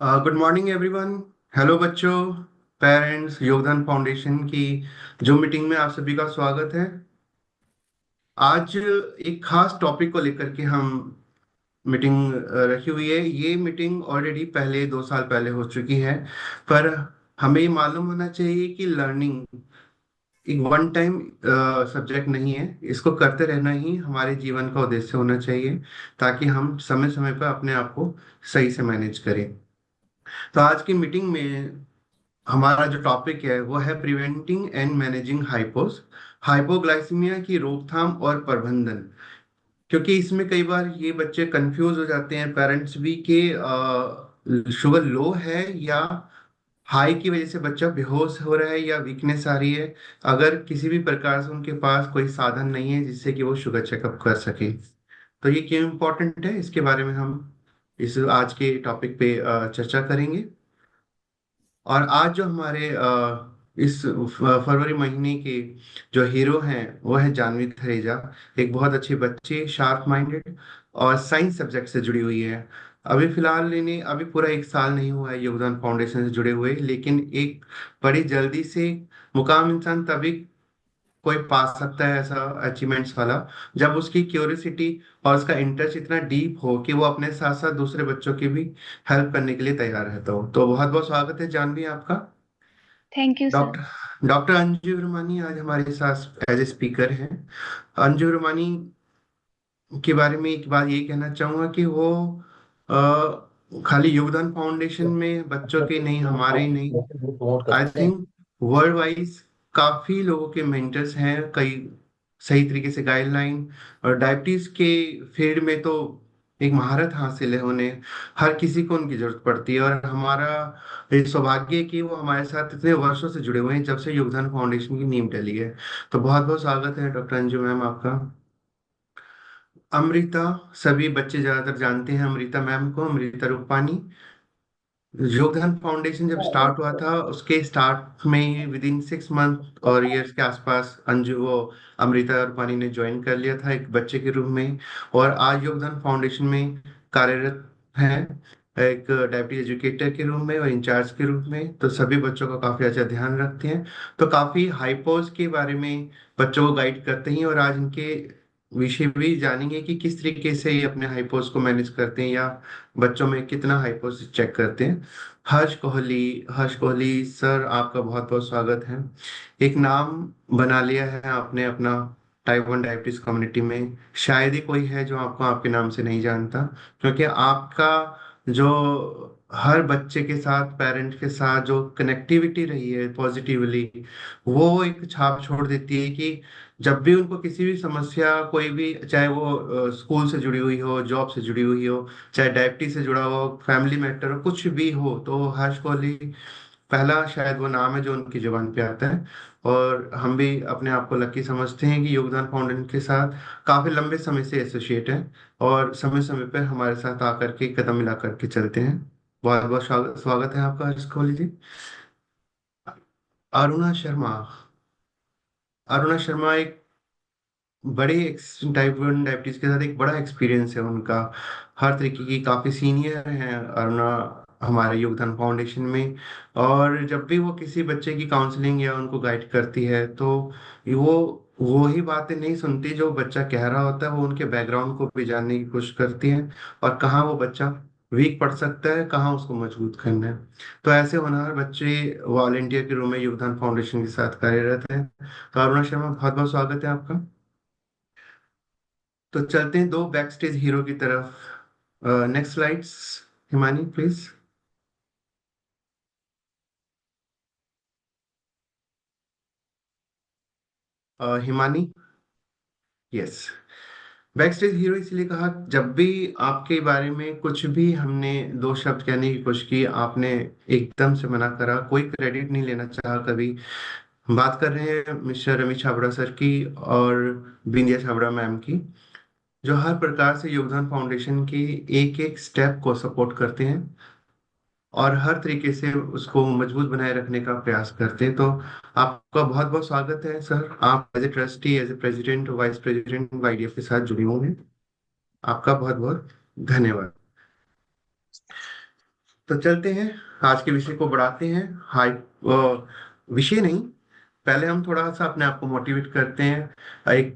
Good morning everyone. Hello बच्चों, parents, योगदान foundation की जो मीटिंग में आप सभी का स्वागत है। आज एक खास टॉपिक को लेकर के हम मीटिंग रखी हुई है। ये मीटिंग ऑलरेडी पहले 2 साल पहले हो चुकी है, पर हमें ये मालूम होना चाहिए कि लर्निंग एक वन टाइम सब्जेक्ट नहीं है। इसको करते रहना ही हमारे जीवन का उद्देश्य होना चाहिए, ताकि हम समय समय पर अपने आप को सही से मैनेज करें। तो आज की मीटिंग में हमारा जो टॉपिक है वो है प्रिवेंटिंग एंड मैनेजिंग हाइपोग्लाइसीमिया की रोकथाम और प्रबंधन। क्योंकि इसमें कई बार ये बच्चे कंफ्यूज हो जाते हैं, पेरेंट्स भी, कि शुगर लो है या हाई की वजह से बच्चा बेहोश हो रहा है या वीकनेस आ रही है, अगर किसी भी प्रकार से उनके पास कोई साधन नहीं है जिससे कि वो शुगर चेकअप कर सके। तो ये क्यों इम्पोर्टेंट है, इसके बारे में हम इस आज के टॉपिक पे चर्चा करेंगे। और आज जो हमारे इस फरवरी महीने के जो हीरो हैं वो है जानवी थरेजा। एक बहुत अच्छी बच्ची, शार्प माइंडेड और साइंस सब्जेक्ट से जुड़ी हुई है। अभी फिलहाल इन्हें अभी पूरा 1 साल नहीं हुआ है योगदान फाउंडेशन से जुड़े हुए, लेकिन एक बड़ी जल्दी से मुकाम इंसान तभी कोई पा सकता है ऐसा अचीवमेंट्स वाला, जब उसकी क्यूरियोसिटी और उसका इंटरेस्ट इतना डीप हो कि वो अपने साथ साथ दूसरे बच्चों की भी हेल्प करने के लिए तैयार रहता हो। तो बहुत बहुत स्वागत है जानवी आपका। Thank you sir. Doctor doctor Anju Ramani आज हमारे साथ एज ए स्पीकर हैं। अंजू रमानी के बारे में एक बात ये कहना चाहूंगा कि वो खाली योगदान फाउंडेशन में बच्चों के नहीं, हमारे ही नहीं, प्रमोट आई करते हैं। थिंक वर्ल्ड वाइज काफी लोगों के मेंटर्स हैं। कई सही तरीके से गाइडलाइन और डायबिटीज के फील्ड में तो एक महारत हासिल है उन्हें। हर किसी को उनकी जरूरत पड़ती है, और हमारा ये सौभाग्य है कि वो हमारे साथ इतने वर्षों से जुड़े हुए हैं, जब से योगदान फाउंडेशन की नींव डली है। तो बहुत बहुत स्वागत है डॉक्टर अंजू मैम आपका। अमृता, सभी बच्चे ज्यादातर जानते हैं अमृता मैम को, अमृता रूपानी। योगदान फाउंडेशन जब स्टार्ट हुआ था, उसके स्टार्ट में विद इन 6 मंथ और ईयर्स के आसपास अंजू वो अमृता रूपानी ने ज्वाइन कर लिया था एक बच्चे के रूप में। और आज योगदान फाउंडेशन में कार्यरत हैं, एक डायबिटीज एजुकेटर के रूप में और इंचार्ज के रूप में। तो सभी बच्चों का काफी अच्छा ध्यान रखते हैं। तो काफी हाइपोज के बारे में बच्चों को गाइड करते हैं, और आज इनके विषय भी जानेंगे कि किस तरीके से ये अपने हाइपोज को मैनेज करते हैं, या बच्चों में कितना हाइपोज चेक करते हैं। हर्ष कोहली सर, आपका बहुत बहुत स्वागत है। एक नाम बना लिया है आपने अपना टाइप 1 डायबिटीज कम्युनिटी में। शायद ही कोई है जो आपको आपके नाम से नहीं जानता, क्योंकि आपका जो हर बच्चे के साथ, पेरेंट के साथ जो कनेक्टिविटी रही है पॉजिटिवली, वो एक छाप छोड़ देती है कि जब भी उनको किसी भी समस्या, कोई भी, चाहे वो स्कूल से जुड़ी हुई हो, जॉब से जुड़ी हुई हो, चाहे डायबिटीज से जुड़ा हो, फैमिली मैटर हो, कुछ भी हो, तो हर्ष कोहली पहला शायद वो नाम है जो उनकी जुबान पे आता है। और हम भी अपने आप को लकी समझते हैं कि योगदान फाउंडेशन के साथ काफी लंबे समय से एसोसिएट हैं, और समय समय पर हमारे साथ आकर के कदम मिला करके चलते हैं। बहुत बहुत स्वागत स्वागत है आपका हर्ष कोहली जी। अरुणा शर्मा। अरुणा शर्मा एक बड़े टाइप 1 डायबिटीज के साथ एक बड़ा एक्सपीरियंस है उनका। हर तरीके की काफी सीनियर हैं अरुणा हमारे योगदान फाउंडेशन में। और जब भी वो किसी बच्चे की काउंसलिंग या उनको गाइड करती है, तो वो ही बातें नहीं सुनती जो बच्चा कह रहा होता है, वो उनके बैकग्राउंड को भी जानने की कोशिश करती है, और कहाँ वो बच्चा वीक पड़ सकता है, कहाँ उसको मजबूत करना है। तो ऐसे होनहार बच्चे वॉलेंटियर के रूप में योगदान फाउंडेशन के साथ कार्यरत हैं। तो अरुणा शर्मा, बहुत बहुत स्वागत है आपका। तो चलते हैं दो बैक स्टेज हीरो की तरफ। Next slides, Himani please. Himani, yes. Back stage hero इसलिए कहा, जब भी आपके बारे में कुछ भी हमने दो शब्द कहने की कोशिश की, आपने एकदम से मना करा, कोई क्रेडिट नहीं लेना चाहा कभी। हम बात कर रहे हैं मिस्टर रमेश छाबड़ा सर की और बिंदिया छाबड़ा मैम की, जो हर प्रकार से योगदान फाउंडेशन के एक एक स्टेप को सपोर्ट करते हैं और हर तरीके से उसको मजबूत बनाए रखने का प्रयास करते हैं। तो आपका बहुत बहुत स्वागत है सर। आप as a trustee, as a president, vice president YDF के साथ जुड़े होंगे। आपका बहुत बहुत धन्यवाद। तो चलते हैं, आज के विषय को बढ़ाते हैं। हाई विषय नहीं, पहले हम थोड़ा सा अपने आप को मोटिवेट करते हैं। एक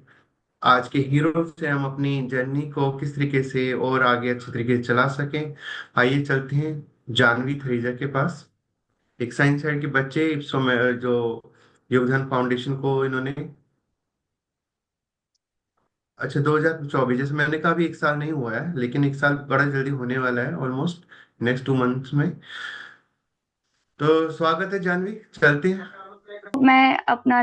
आज के हीरो से हम अपनी जर्नी को किस तरीके से और आगे अच्छे तरीके से चला सकें। आइए चलते हैं जानवी थ्रेजा के पास। एक साइंस साइड के बच्चे जो योगदान फाउंडेशन को इन्होंने, अच्छा 2024, जैसे मैंने कहा अभी एक साल नहीं हुआ है, लेकिन एक साल बड़ा जल्दी होने वाला है, ऑलमोस्ट नेक्स्ट 2 मंथ्स में। तो स्वागत है जानवी, चलते हैं। मैं अपना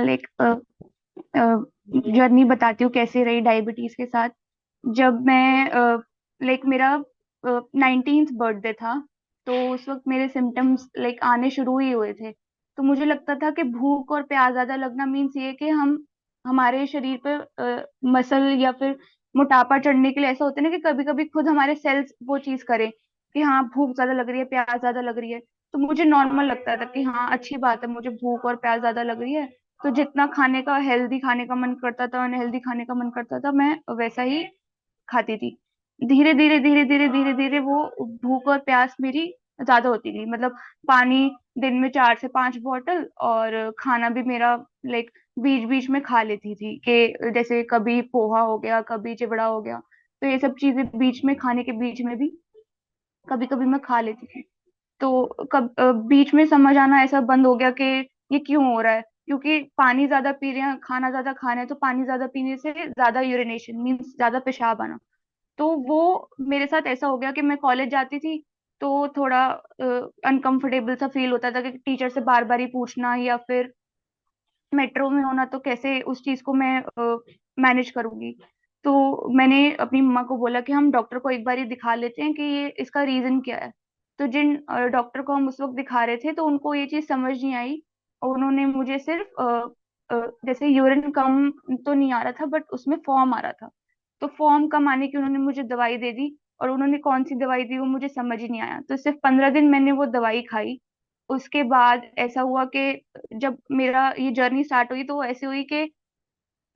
जर्नी बताती हूँ कैसे रही डायबिटीज के साथ। जब मैं मेरा 19th बर्थडे था, तो उस वक्त मेरे सिम्टम्स आने शुरू ही हुए थे। तो मुझे लगता था कि भूख और प्यास ज्यादा लगना मीन्स ये कि हम हमारे शरीर पे मसल या फिर मोटापा चढ़ने के लिए ऐसा होता है ना कि कभी कभी खुद हमारे सेल्स वो चीज करें कि हाँ भूख ज्यादा लग रही है, प्यास ज्यादा लग रही है। तो मुझे नॉर्मल लगता था कि हाँ अच्छी बात है, मुझे भूख और प्यास ज्यादा लग रही है। तो जितना खाने का हेल्दी खाने का मन करता था, अनहेल्दी खाने का मन करता था, मैं वैसा ही खाती थी। धीरे धीरे वो भूख और प्यास मेरी ज्यादा होती गई। मतलब पानी दिन में 4 से 5 बॉटल, और खाना भी मेरा बीच बीच में खा लेती थी कि जैसे कभी पोहा हो गया, कभी चिवड़ा हो गया। तो ये सब चीजें बीच में, खाने के बीच में भी कभी कभी मैं खा लेती थी। तो बीच में समझ आना ऐसा बंद हो गया कि ये क्यों हो रहा है, क्योंकि पानी ज्यादा पी रहे हैं, खाना ज्यादा खा रहे हैं, तो पानी ज्यादा पीने से ज्यादा यूरिनेशन मीन्स ज्यादा पेशाब आना। तो वो मेरे साथ ऐसा हो गया कि मैं कॉलेज जाती थी तो थोड़ा अनकंफर्टेबल सा फील होता था कि टीचर से बार बार ही पूछना, या फिर मेट्रो में होना तो कैसे उस चीज को मैं मैनेज करूंगी। तो मैंने अपनी मम्मा को बोला कि हम डॉक्टर को एक बार ही दिखा लेते हैं कि ये इसका रीजन क्या है। तो जिन डॉक्टर को हम उस वक्त दिखा रहे थे, तो उनको ये चीज समझ नहीं आई, और उन्होंने मुझे सिर्फ जैसे यूरिन कम तो नहीं आ रहा था, बट उसमें फॉर्म आ रहा था। तो फॉर्म कम आने की उन्होंने मुझे दवाई दे दी, और उन्होंने कौन सी दवाई दी वो मुझे समझ ही नहीं आया। तो सिर्फ 15 दिन मैंने वो दवाई खाई। उसके बाद ऐसा हुआ कि जब मेरा ये जर्नी स्टार्ट हुई, तो वो ऐसे हुई कि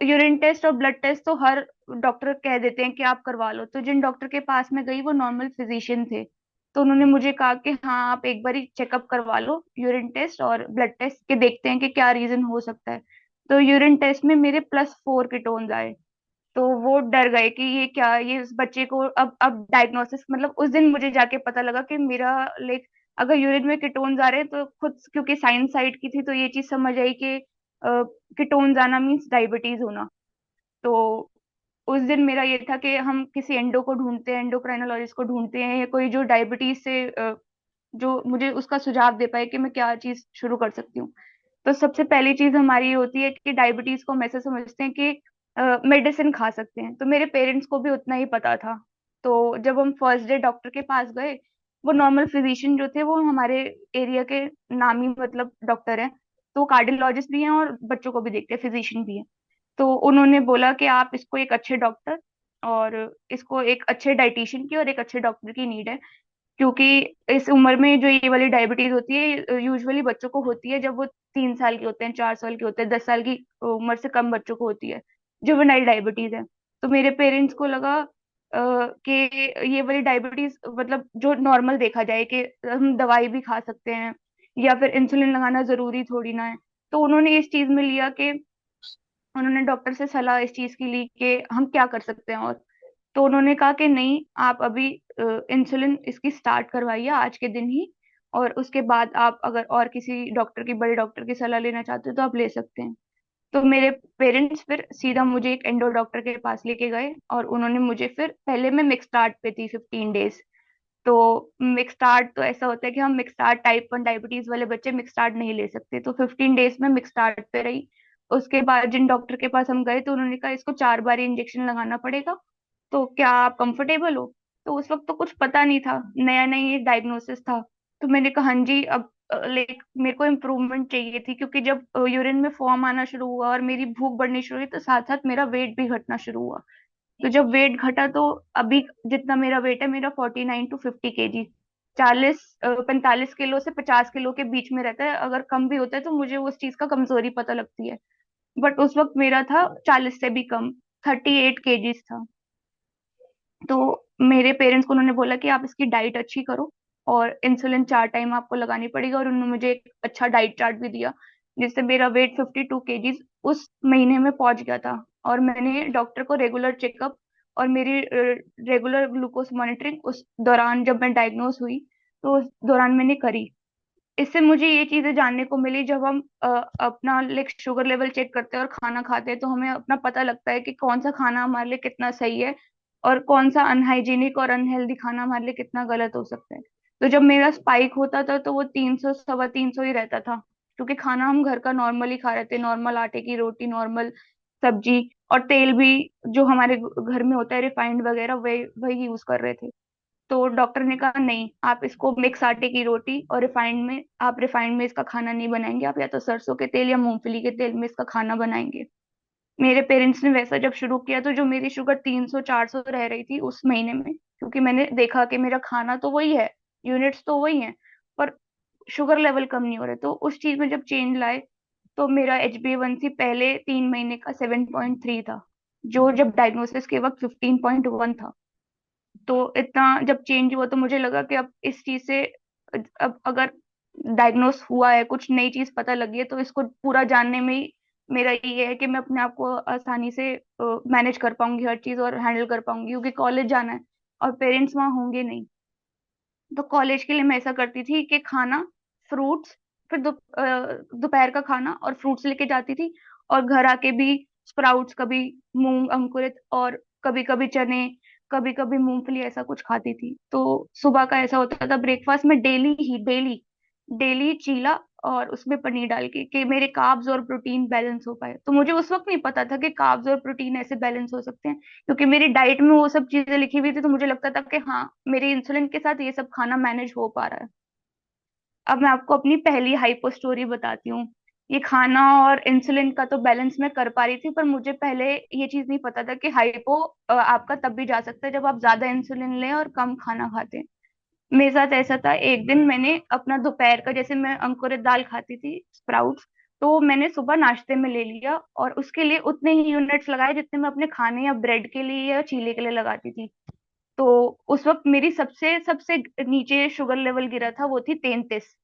यूरिन टेस्ट और ब्लड टेस्ट तो हर डॉक्टर कह देते हैं कि आप करवा लो। तो जिन डॉक्टर के पास मैं गई वो नॉर्मल फिजिशियन थे। तो उन्होंने मुझे कहा कि हाँ आप एक बार ही चेकअप करवा लो, यूरिन टेस्ट और ब्लड टेस्ट के, देखते हैं कि क्या रीजन हो सकता है। तो यूरिन टेस्ट में मेरे +4 कीटोन्स आए। तो वो डर गए कि ये क्या, ये इस बच्चे को अब डायग्नोसिस, मतलब उस दिन मुझे जाके पता लगा कि मेरा अगर यूरिन में कीटोन्स आ रहे हैं, तो खुद क्योंकि साइंस साइड की थी तो ये चीज समझ आई कि कीटोन्स आना मीन्स डायबिटीज होना। तो उस दिन मेरा ये था कि हम किसी एंडो को ढूंढते हैं, एंडोक्राइनोलॉजिस्ट को ढूंढते हैं, या कोई जो डायबिटीज से जो मुझे उसका सुझाव दे पाए कि मैं क्या चीज शुरू कर सकती हूँ। तो सबसे पहली चीज हमारी ये होती है कि डायबिटीज को हम ऐसे समझते हैं कि मेडिसिन खा सकते हैं। तो मेरे पेरेंट्स को भी उतना ही पता था। तो जब हम फर्स्ट डे डॉक्टर के पास गए, वो नॉर्मल फिजिशियन जो थे वो हमारे एरिया के नामी मतलब डॉक्टर हैं। तो कार्डियोलॉजिस्ट भी हैं और बच्चों को भी देखते हैं, फिजिशियन भी हैं। तो उन्होंने बोला कि आप इसको एक अच्छे डॉक्टर और इसको एक अच्छे डाइटिशियन की और एक अच्छे डॉक्टर की नीड है। क्योंकि इस उम्र में जो ये वाली डायबिटीज होती है यूजुअली बच्चों को होती है जब वो 3 साल के होते हैं, 4 साल के होते हैं, 10 साल की उम्र से कम बच्चों को होती है, जुवेनाइल डायबिटीज है। तो मेरे पेरेंट्स को लगा कि ये वाली डायबिटीज मतलब जो नॉर्मल देखा जाए कि हम दवाई भी खा सकते हैं, या फिर इंसुलिन लगाना जरूरी थोड़ी ना है। तो उन्होंने इस चीज में लिया कि उन्होंने डॉक्टर से सलाह इस चीज की ली कि हम क्या कर सकते हैं। और तो उन्होंने कहा कि नहीं, आप अभी इंसुलिन इसकी स्टार्ट करवाइए आज के दिन ही, और उसके बाद आप अगर और किसी डॉक्टर की, बड़े डॉक्टर की सलाह लेना चाहते हो तो आप ले सकते हैं। तो मेरे पेरेंट्स फिर सीधा मुझे एक एंडो डॉक्टर के पास लेके गए, और उन्होंने मुझे फिर, पहले मैं मिक्स स्टार्ट पे थी 15 डेज। तो मिक्स स्टार्ट तो ऐसा होता है कि हम मिक्स स्टार्ट, टाइप 1 डायबिटीज वाले बच्चे मिक्स स्टार्ट नहीं ले सकते। तो 15 डेज में मिक्स स्टार्ट पे रही। उसके बाद जिन डॉक्टर के पास हम गए तो उन्होंने कहा इसको 4 बार इंजेक्शन लगाना पड़ेगा, तो क्या आप कंफर्टेबल हो। तो उस वक्त तो कुछ पता नहीं था, नया नया डायग्नोसिस था। तो मैंने कहा हाँ जी। अब मेरे को इम्प्रूवमेंट चाहिए थी, क्योंकि जब यूरिन में फॉर्म आना शुरू हुआ और मेरी भूख बढ़नी शुरू हुई, तो साथ साथ मेरा वेट भी घटना शुरू हुआ। तो जब वेट घटा तो अभी जितना मेरा वेट है, मेरा 49 to 50 kg, 45 किलो से 50 किलो के बीच में रहता है। अगर कम भी होता है तो मुझे उस चीज का कमजोरी पता लगती है। बट उस वक्त मेरा था 40 से भी कम, 38 kg था। तो मेरे पेरेंट्स को उन्होंने बोला कि आप इसकी डाइट अच्छी करो, और इंसुलिन 4 टाइम आपको लगानी पड़ेगी, और उन्होंने मुझे एक अच्छा डाइट चार्ट भी दिया, जिससे मेरा वेट 52 kg उस महीने में पहुंच गया था। और मैंने डॉक्टर को रेगुलर चेकअप और मेरी रेगुलर ग्लूकोज मॉनिटरिंग उस दौरान, जब मैं डायग्नोज हुई तो उस दौरान मैंने करी। इससे मुझे ये चीजें जानने को मिली, जब हम अपना लाइक शुगर लेवल चेक करते हैं और खाना खाते हैं तो हमें अपना पता लगता है कि कौन सा खाना हमारे लिए कितना सही है, और कौन सा अनहाइजीनिक और अनहेल्दी खाना हमारे लिए कितना गलत हो सकता है। तो जब मेरा स्पाइक होता था तो वो 300 सवा 300 ही रहता था, क्योंकि खाना हम घर का नॉर्मल ही खा रहे थे, नॉर्मल आटे की रोटी, नॉर्मल सब्जी, और तेल भी जो हमारे घर में होता है रिफाइंड वगैरह वही वही यूज कर रहे थे। तो डॉक्टर ने कहा नहीं, आप इसको मिक्स आटे की रोटी और रिफाइंड में इसका खाना नहीं बनाएंगे, आप या तो सरसों के तेल या मूंगफली के तेल में इसका खाना बनाएंगे। मेरे पेरेंट्स ने वैसा जब शुरू किया, तो जो मेरी शुगर 300 400 रह रही थी उस महीने में, क्योंकि मैंने देखा कि मेरा खाना तो वही है, यूनिट्स तो वही हैं, पर शुगर लेवल कम नहीं हो रहे, तो उस चीज में जब चेंज लाए तो मेरा HbA1c पहले 3 महीने का 7.3 था, जो जब डायग्नोसिस के वक्त 15.1 था। तो इतना जब चेंज हुआ तो मुझे लगा कि अब इस चीज से, अब अगर डायग्नोस हुआ है, कुछ नई चीज पता लगी है, तो इसको पूरा जानने में ही मेरा ये है कि मैं अपने आप को आसानी से मैनेज कर पाऊंगी हर चीज, और हैंडल कर पाऊंगी, क्योंकि कॉलेज जाना है और पेरेंट्स वहां होंगे नहीं। तो कॉलेज के लिए मैं ऐसा करती थी कि खाना, फ्रूट्स, फिर दोपहर का खाना और फ्रूट्स लेके जाती थी, और घर आके भी स्प्राउट्स, कभी मूंग अंकुरित, और कभी कभी चने, कभी कभी मूंगफली, ऐसा कुछ खाती थी। तो सुबह का ऐसा होता था ब्रेकफास्ट में, डेली ही डेली डेली चीला, और उसमें पनीर डाल के, कि मेरे कार्ब्स और प्रोटीन बैलेंस हो पाए। तो मुझे उस वक्त नहीं पता था कि कार्ब्स और प्रोटीन ऐसे बैलेंस हो सकते हैं, क्योंकि मेरी डाइट में वो सब चीजें लिखी हुई थी, तो मुझे लगता था कि हाँ, मेरी इंसुलिन के साथ ये सब खाना मैनेज हो पा रहा है। अब मैं आपको अपनी पहली हाइपो स्टोरी बताती हूँ। ये खाना और इंसुलिन का तो बैलेंस मैं कर पा रही थी, पर मुझे पहले ये चीज नहीं पता था कि हाइपो आपका तब भी जा सकता है जब आप ज्यादा इंसुलिन लें और कम खाना खाते हैं। मेरे साथ ऐसा था, एक दिन मैंने अपना दोपहर का, जैसे मैं अंकुरित दाल खाती थी, स्प्राउट्स, तो मैंने सुबह नाश्ते में ले लिया, और उसके लिए उतने ही यूनिट्स लगाए जितने मैं अपने खाने या ब्रेड के लिए या चीले के लिए लगाती थी। तो उस वक्त मेरी सबसे सबसे नीचे शुगर लेवल गिरा था, वो थी 33।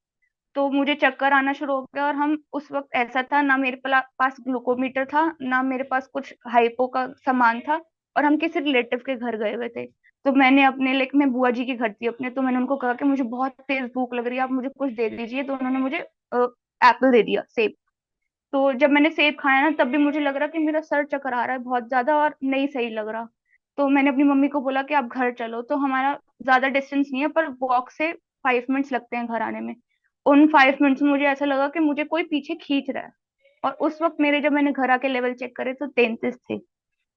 तो मुझे चक्कर आना शुरू हो गया, और हम उस वक्त, ऐसा था ना मेरे पास ग्लूकोमीटर था, ना मेरे पास कुछ हाइपो का सामान था, और हम किसी रिलेटिव के घर गए हुए थे। तो मैंने अपने लाइक, मैं बुआ जी के घर थी अपने, तो मैंने उनको कहा कि मुझे बहुत तेज भूख लग रही है, आप मुझे कुछ दे दीजिए। तो उन्होंने मुझे एप्पल दे दिया, सेब। तो जब मैंने सेब खाया ना, तब भी मुझे लग रहा कि मेरा सर चकर आ रहा है बहुत ज्यादा, और नहीं सही लग रहा। तो मैंने अपनी मम्मी को बोला कि आप घर चलो, तो हमारा ज्यादा डिस्टेंस नहीं है, पर वॉक से 5 मिनट्स लगते हैं घर आने में। उन 5 मिनट्स में मुझे ऐसा लगा कि मुझे कोई पीछे खींच रहा है, और उस वक्त मेरे, जब मैंने घर आके लेवल चेक करे तो 33 थे।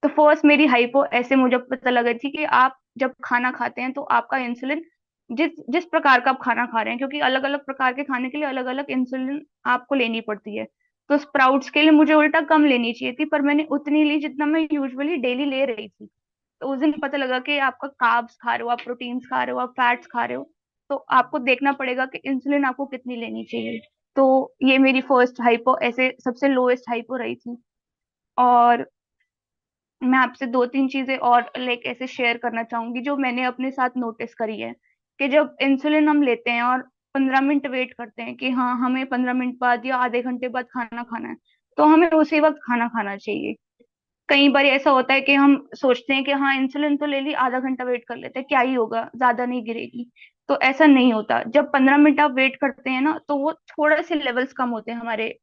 तो फर्स्ट मेरी हाइपो ऐसे मुझे पता लगी थी कि आप जब खाना खाते हैं तो आपका इंसुलिन, जिस जिस प्रकार का आप खाना खा रहे हैं, क्योंकि अलग अलग प्रकार के खाने के लिए अलग अलग इंसुलिन आपको लेनी पड़ती है। तो स्प्राउट्स के लिए मुझे उल्टा कम लेनी चाहिए थी, पर मैंने उतनी ली जितना मैं यूजुअली डेली ले रही थी। तो उस दिन पता लगा कि आपका कार्ब्स खा रहे हो, आप प्रोटीन्स खा रहे हो, आप फैट्स खा रहे हो, तो आपको देखना पड़ेगा कि इंसुलिन आपको कितनी लेनी चाहिए। तो ये मेरी फर्स्ट हाइपो, ऐसे सबसे लोएस्ट हाइपो रही थी। और मैं आपसे 2 3 चीजें और लाइक ऐसे शेयर करना चाहूंगी, जो मैंने अपने साथ नोटिस करी है, कि जब इंसुलिन हम लेते हैं और 15 मिनट वेट करते हैं कि हाँ, हमें 15 मिनट बाद या आधे घंटे बाद खाना खाना है, तो हमें उसी वक्त खाना खाना चाहिए। कई बार ऐसा होता है कि हम सोचते हैं कि हाँ, इंसुलिन तो ले ली, आधा घंटा वेट कर लेते हैं, क्या ही होगा, ज्यादा नहीं गिरेगी। तो ऐसा नहीं होता, जब 15 मिनट आप वेट करते हैं ना, तो वो थोड़े से लेवल्स कम होते हैं हमारे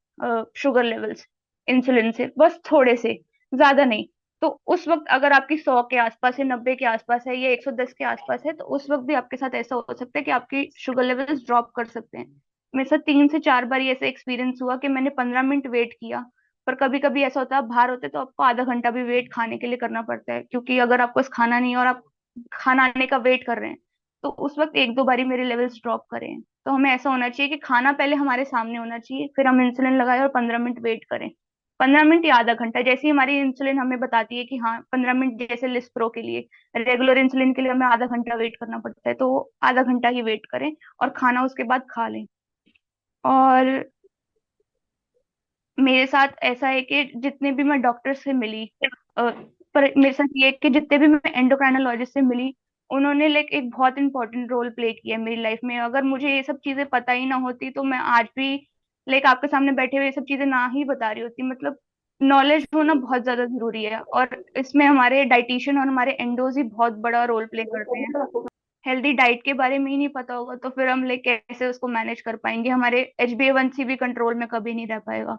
शुगर लेवल्स, इंसुलिन से, बस थोड़े से, ज्यादा नहीं। तो उस वक्त अगर आपकी 100 के आसपास है, 90 के आसपास है, या 110 के आसपास है, तो उस वक्त भी आपके साथ ऐसा हो सकता है कि आपकी शुगर लेवल्स ड्रॉप कर सकते हैं। मेरे साथ 3 से 4 बार ऐसा एक्सपीरियंस हुआ कि मैंने 15 मिनट वेट किया। पर कभी कभी ऐसा होता है, आप बाहर होते हैं तो आपको आधा घंटा भी वेट खाने के लिए करना पड़ता है, क्योंकि अगर आपको खाना नहीं है और आप खाना आने का वेट कर रहे हैं, तो उस वक्त 1 2 बारी मेरे लेवल्स ड्रॉप करे हैं। तो हमें ऐसा होना चाहिए कि खाना पहले हमारे सामने होना चाहिए, फिर हम इंसुलिन लगाए और 15 मिनट वेट करें। 15 मिनट या आधा घंटा, जैसे ही हमारी इंसुलिन हमें बताती है कि हाँ 15 मिनट, जैसे लिस्प्रो के लिए, रेगुलर इंसुलिन के लिए हमें आधा घंटा वेट करना पड़ता है, तो आधा घंटा ही वेट करें और खाना उसके बाद खा लें। और मेरे साथ ऐसा है कि जितने भी मैं डॉक्टर से मिली, पर मेरे साथ ये है कि जितने भी मैं एंडोक्राइनोलॉजिस्ट से मिली, उन्होंने लाइक एक बहुत इंपॉर्टेंट रोल प्ले किया मेरी लाइफ में। अगर मुझे ये सब चीजें पता ही ना होती तो मैं आज भी लाइक आपके सामने बैठे हुए ये सब चीजें ना ही बता रही होती। मतलब नॉलेज होना बहुत ज्यादा जरूरी है, और इसमें हमारे डाइटिशियन और हमारे एंडोज ही बहुत बड़ा रोल प्ले करते हैं। हेल्दी डाइट के बारे में ही नहीं पता होगा तो फिर हम लाइक कैसे उसको मैनेज कर पाएंगे, हमारे HbA1c भी कंट्रोल में कभी नहीं रह पाएगा।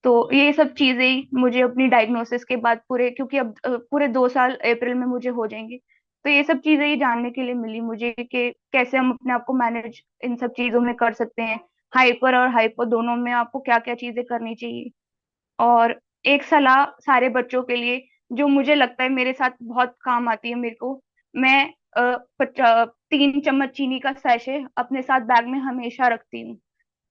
तो ये सब चीजें ही मुझे अपनी डायग्नोसिस के बाद पूरे, क्योंकि अब पूरे 2 साल अप्रैल में मुझे हो जाएंगे, तो ये सब चीजें ही जानने के लिए मिली मुझे कि कैसे हम अपने आप को मैनेज इन सब चीजों में कर सकते हैं। हाइपर और हाइपर दोनों में आपको क्या क्या चीजें करनी चाहिए। और एक सलाह सारे बच्चों के लिए जो मुझे लगता है मेरे साथ बहुत काम आती है मेरे को, मैं 3 चम्मच चीनी का सैशे अपने साथ बैग में हमेशा रखती हूँ।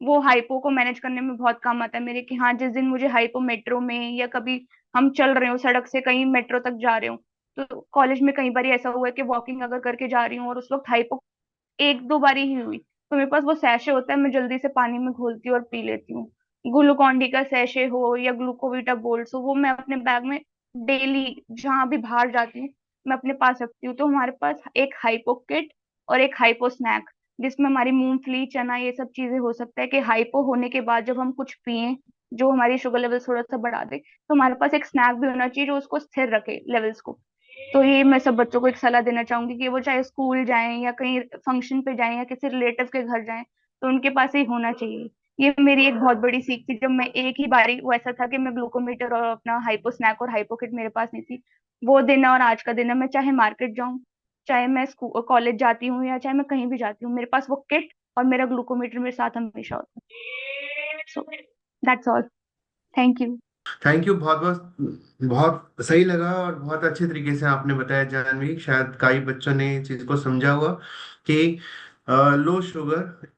वो हाइपो को मैनेज करने में बहुत काम आता है मेरे, कि हाँ जिस दिन मुझे हाइपो मेट्रो में या कभी हम चल रहे हो सड़क से कहीं मेट्रो तक जा रहे हो, तो कॉलेज में कई बार ऐसा हुआ है कि वॉकिंग अगर करके जा रही हूँ और उस वक्त हाइपो एक दो बारी ही हुई, तो मेरे पास वो सैशे होता है, मैं जल्दी से पानी में घोलती हूँ और पी लेती हूँ। ग्लूकॉन डी का सैशे हो या ग्लूकोविटा बोल्ट हो, वो मैं अपने बैग में डेली जहां भी बाहर जाती हूँ मैं अपने पास रखती हूँ। तो हमारे पास एक हाइपो किट और एक हाइपो स्नैक, जिसमें हमारी मूंगफली चना ये सब चीजें हो सकता है कि हाइपो होने के बाद जब हम कुछ पिए जो हमारी शुगर लेवल थोड़ा सा बढ़ा दे, तो हमारे पास एक स्नैक भी होना चाहिए जो उसको स्थिर रखे लेवल्स को। तो ये मैं सब बच्चों को एक सलाह देना चाहूंगी कि वो चाहे स्कूल जाएं या कहीं फंक्शन पे जाएं या किसी रिलेटिव के घर जाएं, तो उनके पास ही होना चाहिए। ये मेरी एक बहुत बड़ी सीख थी, जब मैं एक ही बारी वो ऐसा था कि मैं ग्लूकोमीटर और अपना हाइपो स्नैक और हाइपो किट मेरे पास नहीं थी। वो दिन है और आज का दिन है, मैं चाहे मार्केट जाऊं, चाहे मैं स्कूल कॉलेज जाती हूँ या चाहे मैं कहीं भी जाती हूँ, मेरे पास वो किट और मेरा ग्लूकोमीटर मेरे साथ हमेशा होता है। So that's all. Thank you. Thank you बहुत बहुत। बहुत सही लगा और बहुत अच्छे तरीके से आपने बताया जानवी। शायद कई बच्चों ने इस चीज को समझा हुआ कि लो शुगर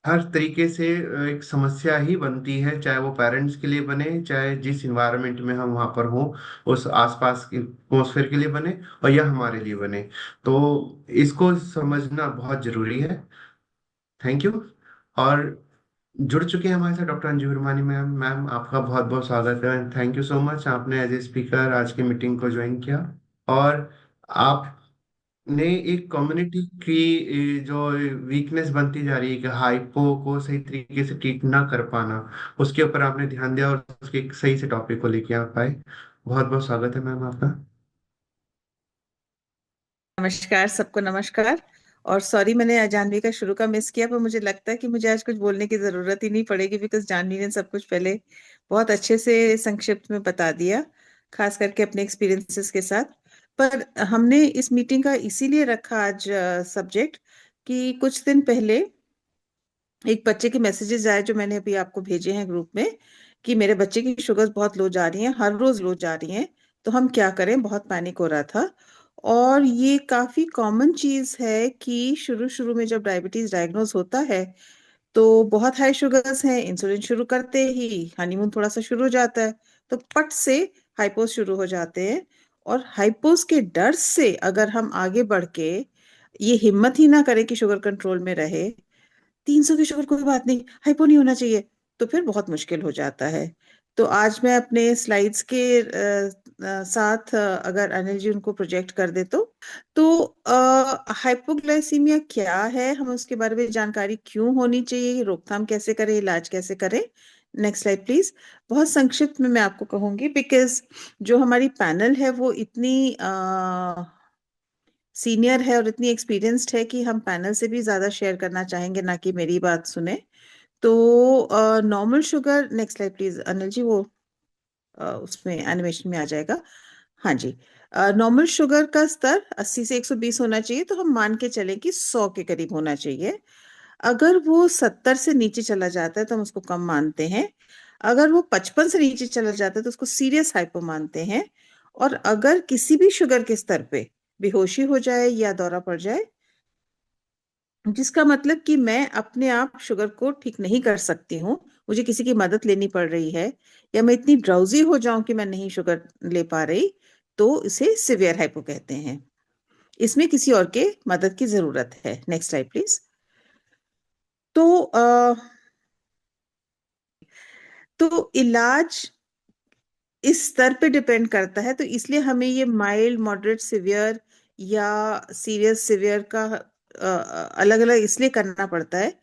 हर तरीके से एक समस्या ही बनती है, चाहे वो पेरेंट्स के लिए बने, चाहे जिस इन्वायरमेंट में हम वहाँ पर हों, उस आसपास के एटमोसफेयर के लिए बने, और या हमारे लिए बने। तो इसको समझना बहुत जरूरी है। Thank you. और जुड़ चुके हैं हमारे साथ डॉक्टर अंजू वर्मानी मैम। मैम आपका बहुत बहुत स्वागत है। थैंक यू सो मच, आपने एज ए स्पीकर आज की मीटिंग को ज्वाइन किया। और आपने एक कम्युनिटी की जो वीकनेस बनती जा रही है कि हाइपो को सही तरीके से ट्रीट ना कर पाना, उसके ऊपर आपने ध्यान दिया और उसके एक सही से टॉपिक को लेके आ पाए। बहुत बहुत स्वागत है मैम आपका। नमस्कार सबको, नमस्कार। और सॉरी मैंने जानवी का शुरू का मिस किया, पर मुझे लगता है कि मुझे आज कुछ बोलने की जरूरत ही नहीं पड़ेगी, बिकॉज जानवी ने सब कुछ पहले बहुत अच्छे से संक्षिप्त में बता दिया, खास करके अपने एक्सपीरियंसेस के साथ। पर हमने इस मीटिंग का इसीलिए रखा आज सब्जेक्ट, कि कुछ दिन पहले एक बच्चे के मैसेजेस आए जो मैंने अभी आपको भेजे हैं ग्रुप में, कि मेरे बच्चे की शुगर बहुत लो जा रही है, हर रोज लो जा रही है, तो हम क्या करें। बहुत पैनिक हो रहा था। और ये काफी कॉमन चीज है कि शुरू शुरू में जब डायबिटीज डायग्नोज होता है तो बहुत हाई शुगर्स हैं, इंसुलिन शुरू करते ही हनीमून थोड़ा सा शुरू हो जाता है, तो पट से हाइपोस शुरू हो जाते हैं। और हाइपोस के डर से अगर हम आगे बढ़ के ये हिम्मत ही ना करें कि शुगर कंट्रोल में रहे, 300 की शुगर कोई बात नहीं, हाइपो नहीं होना चाहिए, तो फिर बहुत मुश्किल हो जाता है। तो आज मैं अपने स्लाइड्स के साथ अगर अनिल जी उनको प्रोजेक्ट कर दे तो हाइपोग्लाइसीमिया क्या है, हम उसके बारे में जानकारी क्यों होनी चाहिए, रोकथाम कैसे करें, इलाज कैसे करें। Next slide please. बहुत संक्षिप्त में मैं आपको कहूंगी, बिकॉज जो हमारी पैनल है वो इतनी सीनियर है और इतनी एक्सपीरियंस्ड है कि हम पैनल से भी ज्यादा शेयर करना चाहेंगे, ना कि मेरी बात सुने। तो normal sugar, next slide please Anil ji, वो उसमें एनिमेशन में आ जाएगा। हाँ जी। नॉर्मल शुगर का स्तर 80 से 120 होना चाहिए, तो हम मान के चलें कि 100 के करीब होना चाहिए। अगर वो 70 से नीचे चला जाता है तो हम उसको कम मानते हैं। अगर वो 55 से नीचे चला जाता है तो उसको सीरियस हाइपो मानते हैं। और अगर किसी भी शुगर के स्तर पे बेहोशी हो जाए या दौरा पड़ जाए, जिसका मतलब कि मैं अपने आप शुगर को ठीक नहीं कर सकती हूँ, मुझे किसी की मदद लेनी पड़ रही है, या मैं इतनी ड्राउजी हो जाऊं कि मैं नहीं शुगर ले पा रही, तो इसे सिवियर हाइपो कहते हैं। इसमें किसी और के मदद की जरूरत है। Next slide please. तो तो इलाज इस स्तर पे डिपेंड करता है, तो इसलिए हमें ये माइल्ड, मॉडरेट, सिवियर या सीरियस सिवियर का अलग अलग इसलिए करना पड़ता है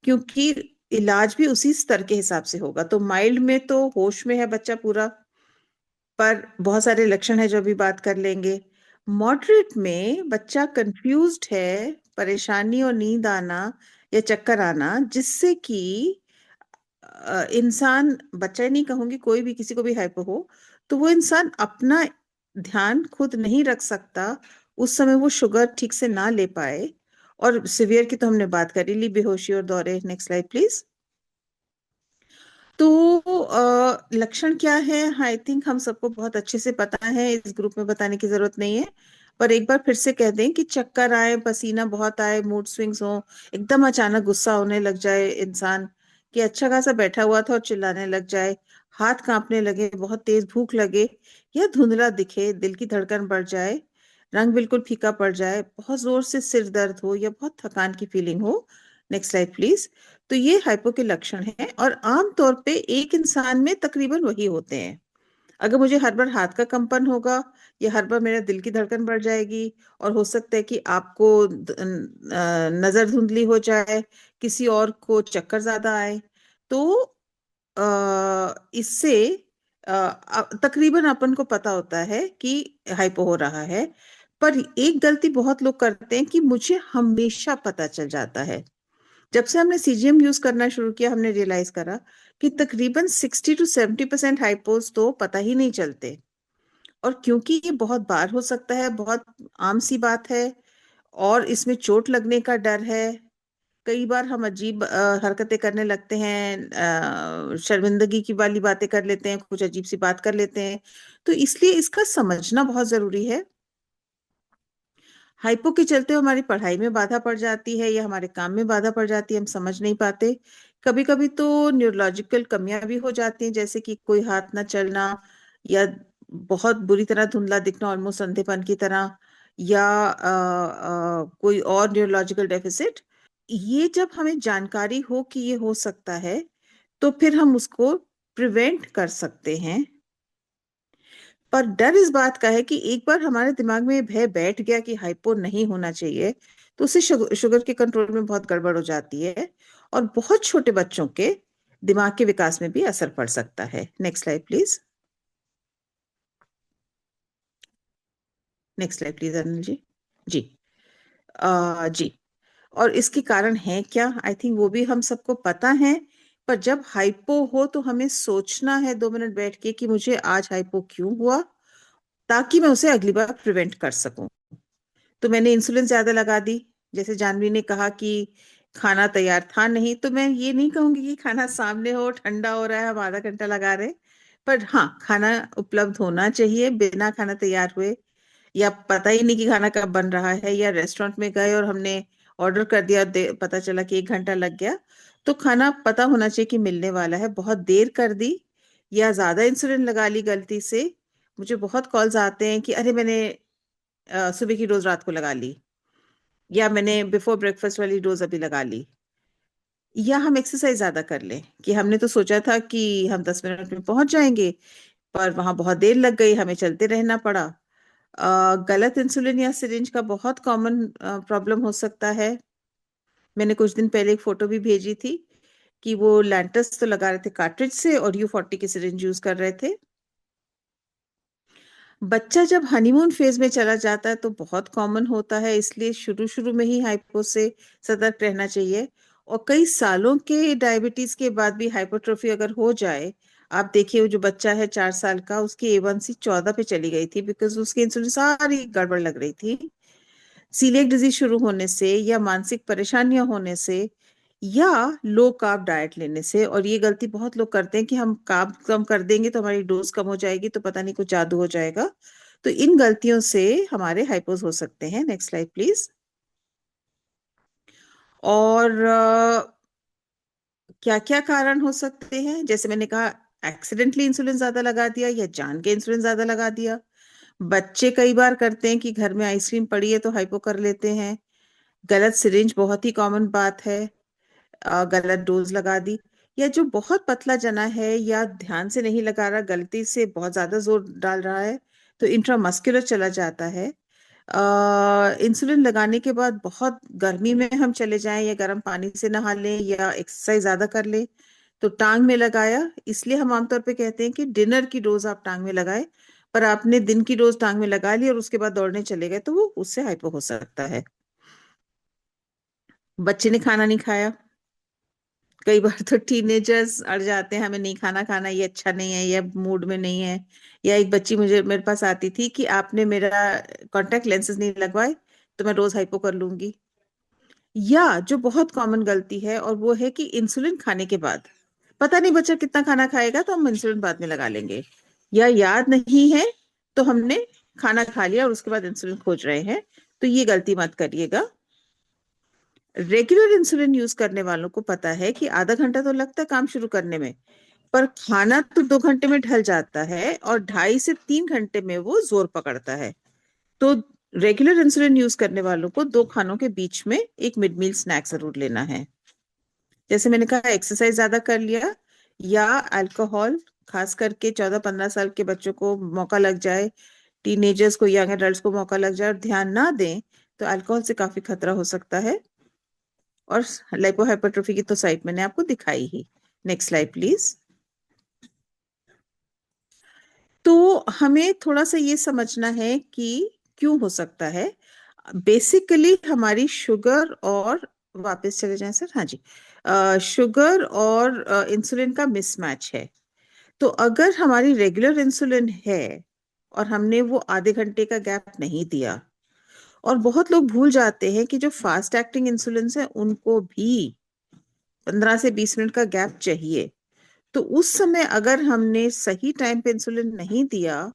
क्योंकि इलाज भी उसी स्तर के हिसाब से होगा। तो माइल्ड में तो होश में है बच्चा पूरा, पर बहुत सारे लक्षण है जो अभी बात कर लेंगे। मॉडरेट में बच्चा कंफ्यूज्ड है, परेशानी और नींद आना या चक्कर आना, जिससे कि इंसान, बच्चा ही नहीं कहूंगी, कोई भी किसी को भी हाइपो हो तो वो इंसान अपना ध्यान खुद नहीं रख सकता, उस समय वो शुगर ठीक से ना ले पाए। और सिवियर की तो हमने बात करी ली, बेहोशी और दौरे। Next slide please. तो लक्षण क्या है, आई थिंक हम सबको बहुत अच्छे से पता है, इस ग्रुप में बताने की जरूरत नहीं है। पर एक बार फिर से कह दें कि चक्कर आए, पसीना बहुत आए, मूड स्विंग्स हो, एकदम अचानक गुस्सा होने लग जाए इंसान, कि अच्छा खासा बैठा हुआ था और चिल्लाने लग जाए, हाथ कांपने लगे, बहुत तेज भूख लगे, या धुंधला दिखे, दिल की धड़कन बढ़ जाए, रंग बिल्कुल फीका पड़ जाए, बहुत जोर से सिर दर्द हो या बहुत थकान की फीलिंग हो। Next slide please. तो ये हाइपो के लक्षण हैं और आमतौर पे एक इंसान में तकरीबन वही होते हैं। अगर मुझे हर बार हाथ का कंपन होगा या हर बार मेरा दिल की धड़कन बढ़ जाएगी, और हो सकता है कि आपको नजर धुंधली हो जाए, किसी और को चक्कर ज्यादा आए, तो इससे तकरीबन अपन को पता होता है कि हाइपो हो रहा है। पर एक गलती बहुत लोग करते हैं कि मुझे हमेशा पता चल जाता है। जब से हमने सीजीएम यूज करना शुरू किया, हमने रियलाइज करा कि तकरीबन 60 to 70% हाइपोज तो पता ही नहीं चलते। और क्योंकि ये बहुत बार हो सकता है, बहुत आम सी बात है, और इसमें चोट लगने का डर है, कई बार हम अजीब हरकतें करने लगते हैं, शर्मिंदगी की वाली बातें कर लेते हैं, कुछ अजीब सी बात कर लेते हैं। तो इसलिए इसका समझना बहुत जरूरी है। हाइपो के चलते हमारी पढ़ाई में बाधा पड़ जाती है या हमारे काम में बाधा पड़ जाती है, हम समझ नहीं पाते। कभी कभी तो न्यूरोलॉजिकल कमियां भी हो जाती हैं, जैसे कि कोई हाथ ना चलना, या बहुत बुरी तरह धुंधला दिखना, ऑलमोस्ट अंधेपन की तरह, या कोई और न्यूरोलॉजिकल डेफिसिट। ये जब हमें जानकारी हो कि ये हो सकता है, तो फिर हम उसको प्रिवेंट कर सकते हैं। पर डर इस बात का है कि एक बार हमारे दिमाग में ये भय बैठ गया कि हाइपो नहीं होना चाहिए, तो उससे शुगर के कंट्रोल में बहुत गड़बड़ हो जाती है, और बहुत छोटे बच्चों के दिमाग के विकास में भी असर पड़ सकता है। Next slide please. Next slide please Anil ji. जी। जी। और इसके कारण है क्या, आई थिंक वो भी हम सबको पता है। पर जब हाइपो हो तो हमें सोचना है 2 मिनट बैठ के कि मुझे आज हाइपो क्यों हुआ, ताकि मैं उसे अगली बार प्रिवेंट कर सकूं। तो मैंने इंसुलिन ज्यादा लगा दी, जैसे जानवी ने कहा कि खाना तैयार था नहीं, तो मैं ये नहीं कहूंगी कि खाना सामने हो, ठंडा हो रहा है, हम आधा घंटा लगा रहे। पर हाँ, खाना उपलब्ध होना चाहिए बिना खाना तैयार हुए, या पता ही नहीं कि खाना कब बन रहा है, या रेस्टोरेंट में गए और हमने ऑर्डर कर दिया, पता चला कि 1 घंटा लग गया। तो खाना पता होना चाहिए कि मिलने वाला है, बहुत देर कर दी या ज्यादा इंसुलिन लगा ली गलती से। मुझे बहुत कॉल्स आते हैं कि अरे मैंने सुबह की डोज रात को लगा ली, या मैंने बिफोर ब्रेकफास्ट वाली डोज अभी लगा ली, या हम एक्सरसाइज ज्यादा कर लें कि हमने तो सोचा था कि हम 10 मिनट में पहुंच जाएंगे, पर वहां बहुत देर लग गई, हमें चलते रहना पड़ा। गलत इंसुलिन या सिरिंज का बहुत कॉमन प्रॉब्लम हो सकता है। मैंने कुछ दिन पहले एक फोटो भी भेजी थी कि वो लैंटस तो लगा रहे थे कार्ट्रिज से, और U40 की सिरिंज यूज कर रहे थे। बच्चा जब हनीमून फेज में चला जाता है तो बहुत कॉमन होता है, इसलिए शुरू शुरू में ही हाइपो से सतर्क रहना चाहिए। और कई सालों के डायबिटीज के बाद भी हाइपोट्रोफी अगर हो जाए, आप देखिए वो जो बच्चा है 4 साल का, उसकी A1C 14 पे चली गई थी, बिकॉज उसकी इंसुलिन सारी गड़बड़ लग रही थी। सीलिएक डिजीज शुरू होने से, या मानसिक परेशानियां होने से, या लो कार्ब डाइट लेने से। और ये गलती बहुत लोग करते हैं कि हम कार्ब कम कर देंगे तो हमारी डोज कम हो जाएगी, तो पता नहीं कुछ जादू हो जाएगा। तो इन गलतियों से हमारे हाइपोज हो सकते हैं। Next slide please. और क्या क्या कारण हो सकते हैं, जैसे मैंने कहा, एक्सीडेंटली इंसुलिन ज्यादा लगा दिया या जान के इंसुलिन ज्यादा लगा दिया। बच्चे कई बार करते हैं कि घर में आइसक्रीम पड़ी है तो हाइपो कर लेते हैं। गलत सिरिंज बहुत ही कॉमन बात है, गलत डोज लगा दी। या जो बहुत पतला जना है या ध्यान से नहीं लगा रहा, गलती से बहुत ज्यादा जोर डाल रहा है, तो इंट्रामस्कुलर चला जाता है। इंसुलिन लगाने के बाद बहुत गर्मी में हम चले जाएं या गर्म पानी से नहा लें या एक्सरसाइज ज्यादा कर लें तो टांग में लगाया, इसलिए हम आमतौर पे कहते हैं कि डिनर की डोज आप टांग में लगाए। पर आपने दिन की डोज टांग में लगा ली और उसके बाद दौड़ने चले गए तो वो उससे हाइपो हो सकता है। बच्चे ने खाना नहीं खाया, कई बार तो टीनेजर्स अड़ जाते हैं, हमें नहीं खाना खाना, ये अच्छा नहीं है, ये मूड में नहीं है। या एक बच्ची मुझे मेरे पास आती थी कि आपने मेरा कांटेक्ट लेंसेज नहीं लगवाए तो मैं रोज हाइपो कर लूंगी। या जो बहुत कॉमन गलती है और वो है कि इंसुलिन खाने के बाद पता नहीं बच्चा कितना खाना खाएगा तो हम इंसुलिन बाद में लगा लेंगे, या याद नहीं है तो हमने खाना खा लिया और उसके बाद इंसुलिन खोज रहे हैं। तो ये गलती मत करिएगा। रेगुलर इंसुलिन यूज करने वालों को पता है कि आधा घंटा तो लगता है काम शुरू करने में, पर खाना तो 2 घंटे में ढल जाता है और 2.5 से 3 घंटे में वो जोर पकड़ता है। तो रेगुलर इंसुलिन यूज करने वालों को 2 खानों के बीच में एक मिड मील स्नैक जरूर लेना है। जैसे मैंने कहा, एक्सरसाइज ज्यादा कर लिया या अल्कोहल, खास करके 14-15 साल के बच्चों को मौका लग जाए, टीनेजर्स को, यंग एडल्ट्स को मौका लग जाए और ध्यान ना दें तो अल्कोहल से काफी खतरा हो सकता है। और लाइपोहाइपरट्रोफी की तो साइट मैंने आपको दिखाई ही। Next slide please. तो हमें थोड़ा सा ये समझना है कि क्यों हो सकता है। बेसिकली हमारी शुगर और, वापस चले जाएं सर, हाँ जी, शुगर और इंसुलिन का मिसमैच है। तो अगर हमारी रेगुलर इंसुलिन है और हमने वो आधे घंटे का गैप नहीं दिया, और बहुत लोग भूल जाते हैं कि जो फास्ट एक्टिंग इंसुलिन है उनको भी 15 से 20 मिनट का गैप चाहिए। तो उस समय अगर हमने सही टाइम पे इंसुलिन नहीं दिया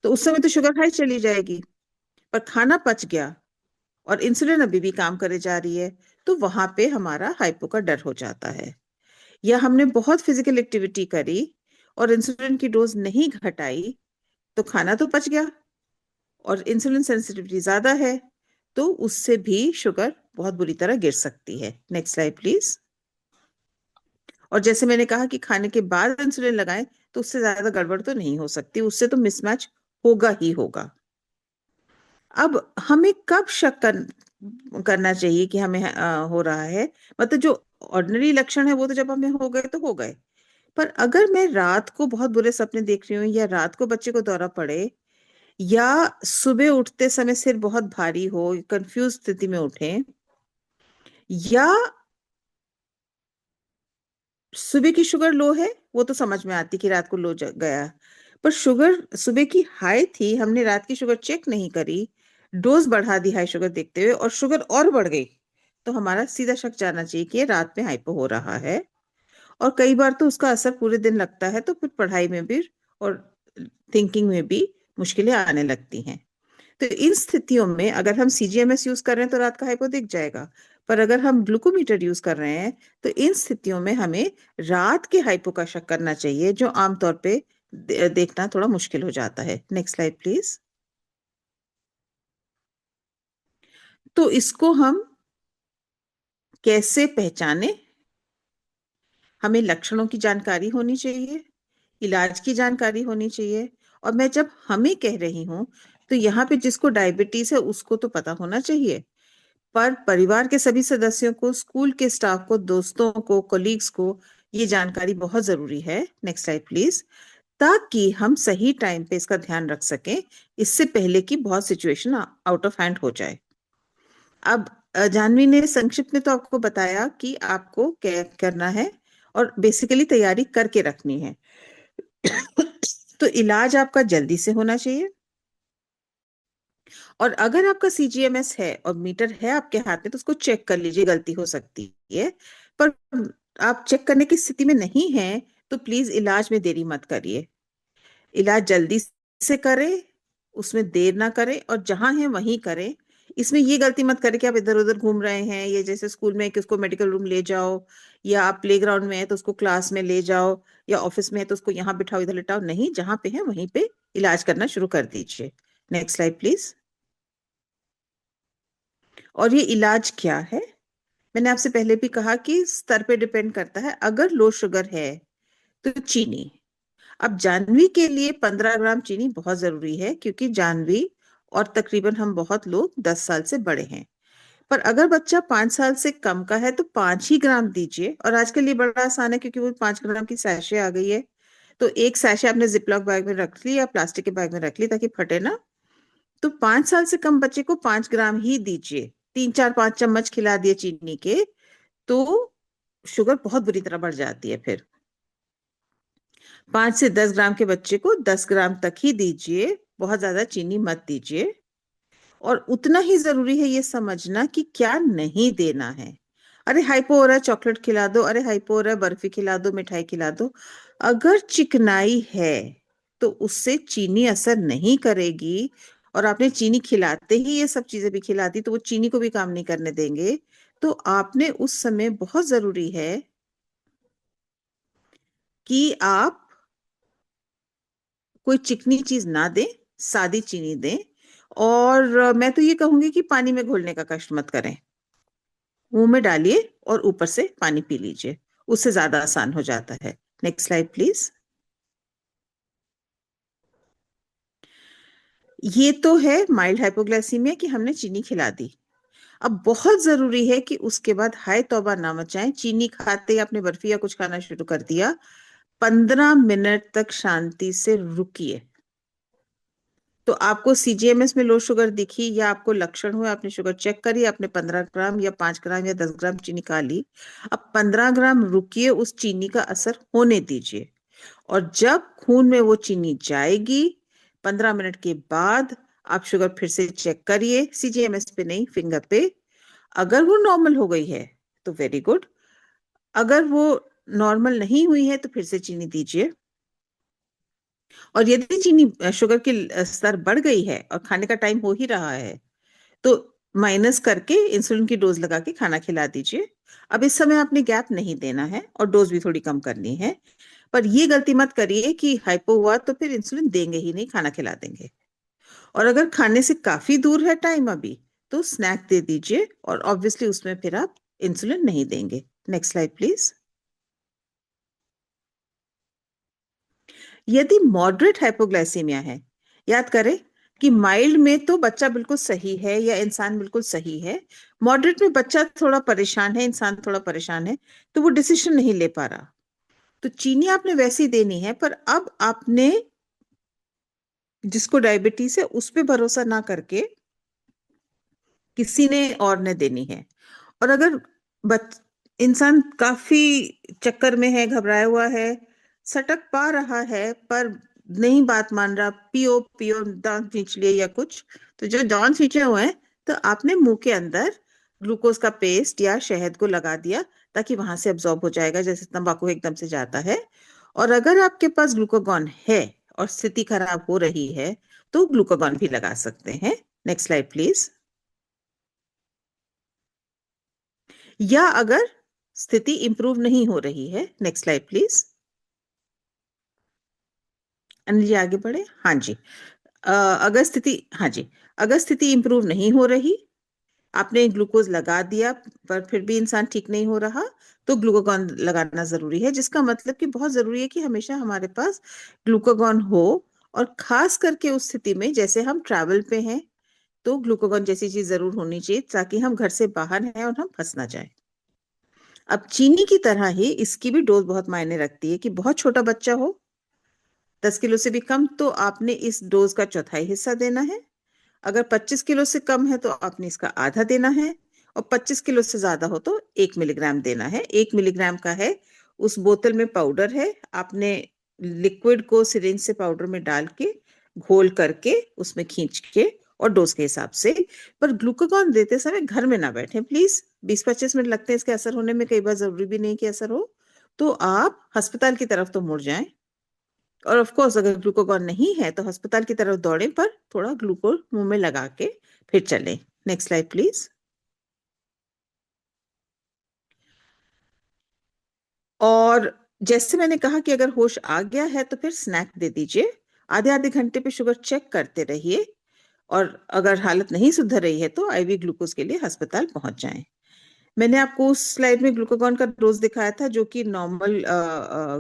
तो उस समय तो शुगर हाई चली जाएगी, पर खाना पच गया और इंसुलिन अभी भी काम करे जा रही है, तो वहां पे हमारा हाइपो का डर हो जाता है। या हमने बहुत फिजिकल एक्टिविटी करी और इंसुलिन की डोज नहीं घटाई, तो खाना तो पच गया और इंसुलिन सेंसिटिविटी ज्यादा है, तो उससे भी शुगर बहुत बुरी तरह गिर सकती है। Next slide please. और जैसे मैंने कहा कि खाने के बाद इंसुलिन लगाएं तो उससे ज्यादा गड़बड़ तो नहीं हो सकती, उससे तो मिसमैच होगा ही होगा। अब हमें कब करना चाहिए कि हमें हो रहा है, मतलब जो ऑर्डिनरी लक्षण है वो तो जब हमें हो गए तो हो गए, पर अगर मैं रात को बहुत बुरे सपने देख रही हूँ या रात को बच्चे को दौरा पड़े या सुबह उठते समय सिर बहुत भारी हो, कंफ्यूज स्थिति में उठे, या सुबह की शुगर लो है, वो तो समझ में आती कि रात को लो गया, पर शुगर सुबह की हाई थी, हमने रात की शुगर चेक नहीं करी, डोज बढ़ा दी हाई शुगर देखते हुए और शुगर और बढ़ गई, तो हमारा सीधा शक जाना चाहिए कि ये रात में हाइपो हो रहा है। और कई बार तो उसका असर पूरे दिन लगता है, तो फिर पढ़ाई में भी और थिंकिंग में भी मुश्किलें आने लगती हैं। तो इन स्थितियों में अगर हम सीजीएमएस यूज कर रहे हैं तो रात का हाइपो दिख जाएगा, पर अगर हम ग्लूकोमीटर यूज कर रहे हैं तो इन स्थितियों में हमें रात के हाइपो का शक करना चाहिए, जो आमतौर पे देखना थोड़ा मुश्किल हो जाता है। Next slide please. तो इसको हम कैसे पहचाने? हमें लक्षणों की जानकारी होनी चाहिए, इलाज की जानकारी होनी चाहिए, और मैं जब हमें कह रही हूं तो यहाँ पे जिसको डायबिटीज है उसको तो पता होना चाहिए, पर परिवार के सभी सदस्यों को, स्कूल के स्टाफ को, दोस्तों को, कोलीग्स को ये जानकारी बहुत जरूरी है। Next slide please. ताकि हम सही टाइम पे इसका ध्यान रख सकें, इससे पहले कि बहुत सिचुएशन आउट ऑफ हैंड हो जाए। अब जानवी ने संक्षिप्त में तो आपको बताया कि आपको क्या करना है और बेसिकली तैयारी करके रखनी है। तो इलाज आपका जल्दी से होना चाहिए, और अगर आपका सीजीएमएस है और मीटर है आपके हाथ में तो उसको चेक कर लीजिए, गलती हो सकती है। पर आप चेक करने की स्थिति में नहीं है तो प्लीज इलाज में देरी मत करिए, इलाज जल्दी से करें, उसमें देर ना करें और जहां है वहीं करें। इसमें ये गलती मत करें कि आप इधर उधर घूम रहे हैं, ये जैसे स्कूल में कि उसको मेडिकल रूम ले जाओ, या आप प्लेग्राउंड में है तो उसको क्लास में ले जाओ, या ऑफिस में है तो उसको यहाँ बिठाओ इधर लिटाओ, नहीं, जहां पे है वहीं पे इलाज करना शुरू कर दीजिए। Next slide please. और ये इलाज क्या है? मैंने आपसे पहले भी कहा कि स्तर पे डिपेंड करता है। अगर लो शुगर है तो चीनी, अब जानवी के लिए 15 ग्राम चीनी बहुत जरूरी है, क्योंकि जानवी और तकरीबन हम बहुत लोग 10 साल से बड़े हैं। पर अगर बच्चा 5 साल से कम का है तो 5 ही ग्राम दीजिए। और आजकल ये बड़ा आसान है क्योंकि वो 5 ग्राम की सैशे आ गई है। तो एक सैशे आपने जिपलॉक बैग में रख ली या प्लास्टिक के बैग में रख ली ताकि फटे ना। तो 5 साल से कम बच्चे को 5 ग्राम ही दीजिए। 3 4 5 चम्मच खिला दिए चीनी के तो शुगर बहुत बुरी तरह बढ़ जाती है फिर। 5 से 10 ग्राम के बच्चे को 10 ग्राम तक ही दीजिए, बहुत ज्यादा चीनी मत दीजिए। और उतना ही जरूरी है ये समझना कि क्या नहीं देना है। अरे हाइपो हो रहा है, चॉकलेट खिला दो। अरे हाइपो हो रहा है, बर्फी खिला दो, मिठाई खिला दो। अगर चिकनाई है तो उससे चीनी असर नहीं करेगी। और आपने चीनी खिलाते ही ये सब चीजें भी खिला दी तो वो चीनी को भी काम नहीं करने देंगे। तो आपने उस समय, बहुत जरूरी है कि आप कोई चिकनी चीज ना दें, सादी चीनी दें। और मैं तो ये कहूंगी कि पानी में घोलने का कष्ट मत करें। मुंह में डालिए और ऊपर से पानी पी लीजिए, उससे ज्यादा आसान हो जाता है। Next slide please. ये तो है माइल्ड हाइपोग्लाइसीमिया कि हमने चीनी खिला दी। अब बहुत जरूरी है कि उसके बाद हाय तौबा ना मचाएं। चीनी खाते ही आपने बर्फी या कुछ खाना शुरू कर दिया, 15 मिनट तक शांति से रुकिए। तो आपको सीजीएमएस में लो शुगर दिखी या आपको लक्षण हुए, आपने शुगर चेक करी, आपने 15 ग्राम या 5 ग्राम या 10 ग्राम चीनी खा ली। अब 15 ग्राम रुकिए, उस चीनी का असर होने दीजिए। और जब खून में वो चीनी जाएगी 15 मिनट के बाद, आप शुगर फिर से चेक करिए, सीजीएमएस पे नहीं, फिंगर पे। अगर वो नॉर्मल हो गई है तो वेरी गुड। अगर वो नॉर्मल नहीं हुई है तो फिर से चीनी दीजिए। और यदि चीनी शुगर की स्तर बढ़ गई है और खाने का टाइम हो ही रहा है तो माइनस करके इंसुलिन की डोज लगा के खाना खिला दीजिए। अब इस समय आपने गैप नहीं देना है और डोज भी थोड़ी कम करनी है। पर ये गलती मत करिए कि हाइपो हुआ तो फिर इंसुलिन देंगे ही नहीं, खाना खिला देंगे। और अगर खाने से काफी दूर है टाइम अभी तो स्नैक दे दीजिए, और ऑब्वियसली उसमें फिर आप इंसुलिन नहीं देंगे। Next slide please. यदि मॉडरेट हाइपोग्लाइसीमिया है, याद करें कि माइल्ड में तो बच्चा बिल्कुल सही है या इंसान बिल्कुल सही है। मॉडरेट में बच्चा थोड़ा परेशान है, इंसान थोड़ा परेशान है, तो वो डिसीजन नहीं ले पा रहा। तो चीनी आपने वैसी देनी है, पर अब आपने जिसको डायबिटीज है उस पे भरोसा ना करके किसी ने और ने देनी है। और अगर बच इंसान काफी चक्कर में है, घबराया हुआ है, सटक पा रहा है पर नहीं बात मान रहा, पियो पियो दांत खींच लिए या कुछ, तो जो दांत खींचे हुए हैं तो आपने मुंह के अंदर ग्लूकोज का पेस्ट या शहद को लगा दिया ताकि वहां से अब्जॉर्ब हो जाएगा जैसे तंबाकू एकदम से जाता है। और अगर आपके पास ग्लूकागॉन है और स्थिति खराब हो रही है तो ग्लूकागॉन भी लगा सकते हैं। Next slide please. या अगर स्थिति इंप्रूव नहीं हो रही है, नेक्स्ट स्लाइड प्लीज। अनिल जी आगे बढ़े। हाँ जी। अगर स्थिति, हाँ जी, अगर स्थिति इंप्रूव नहीं हो रही, आपने ग्लूकोज लगा दिया पर फिर भी इंसान ठीक नहीं हो रहा, तो ग्लूकागॉन लगाना जरूरी है। जिसका मतलब कि बहुत जरूरी है कि हमेशा हमारे पास ग्लूकागॉन हो। और खास करके उस स्थिति में जैसे हम ट्रैवल पे हैं तो ग्लूकागॉन जैसी चीज जरूर होनी चाहिए ताकि हम घर से बाहर हैं और हम फंस ना जाए। अब चीनी की तरह ही इसकी भी डोज बहुत मायने रखती है। कि बहुत छोटा बच्चा हो, 10 किलो से भी कम, तो आपने इस डोज का चौथाई हिस्सा देना है। अगर 25 किलो से कम है तो आपने इसका आधा देना है। और 25 किलो से ज्यादा हो तो 1 मिलीग्राम देना है। 1 मिलीग्राम का है, उस बोतल में पाउडर है, आपने लिक्विड को सिरिंज से पाउडर में डाल के घोल करके उसमें खींच के और डोज के हिसाब से। पर ग्लूकागॉन देते समय घर में ना बैठे प्लीज। 20-25 मिनट लगते हैं इसके असर होने में, कई बार जरूरी भी नहीं कि असर हो। तो आप अस्पताल की तरफ तो मुड़ जाएं। और ऑफ कोर्स अगर ग्लूकागॉन नहीं है तो अस्पताल की तरफ दौड़े, पर थोड़ा ग्लूकोज मुंह में लगा के फिर चलें। Next slide please. और जैसे मैंने कहा कि अगर होश आ गया है तो फिर स्नैक दे दीजिए। आधे आधे घंटे पे शुगर चेक करते रहिए। और अगर हालत नहीं सुधर रही है तो आईवी ग्लूकोज के लिए अस्पताल पहुंच जाएं। मैंने आपको उस स्लाइड में ग्लूकागॉन का डोज दिखाया था जो कि नॉर्मल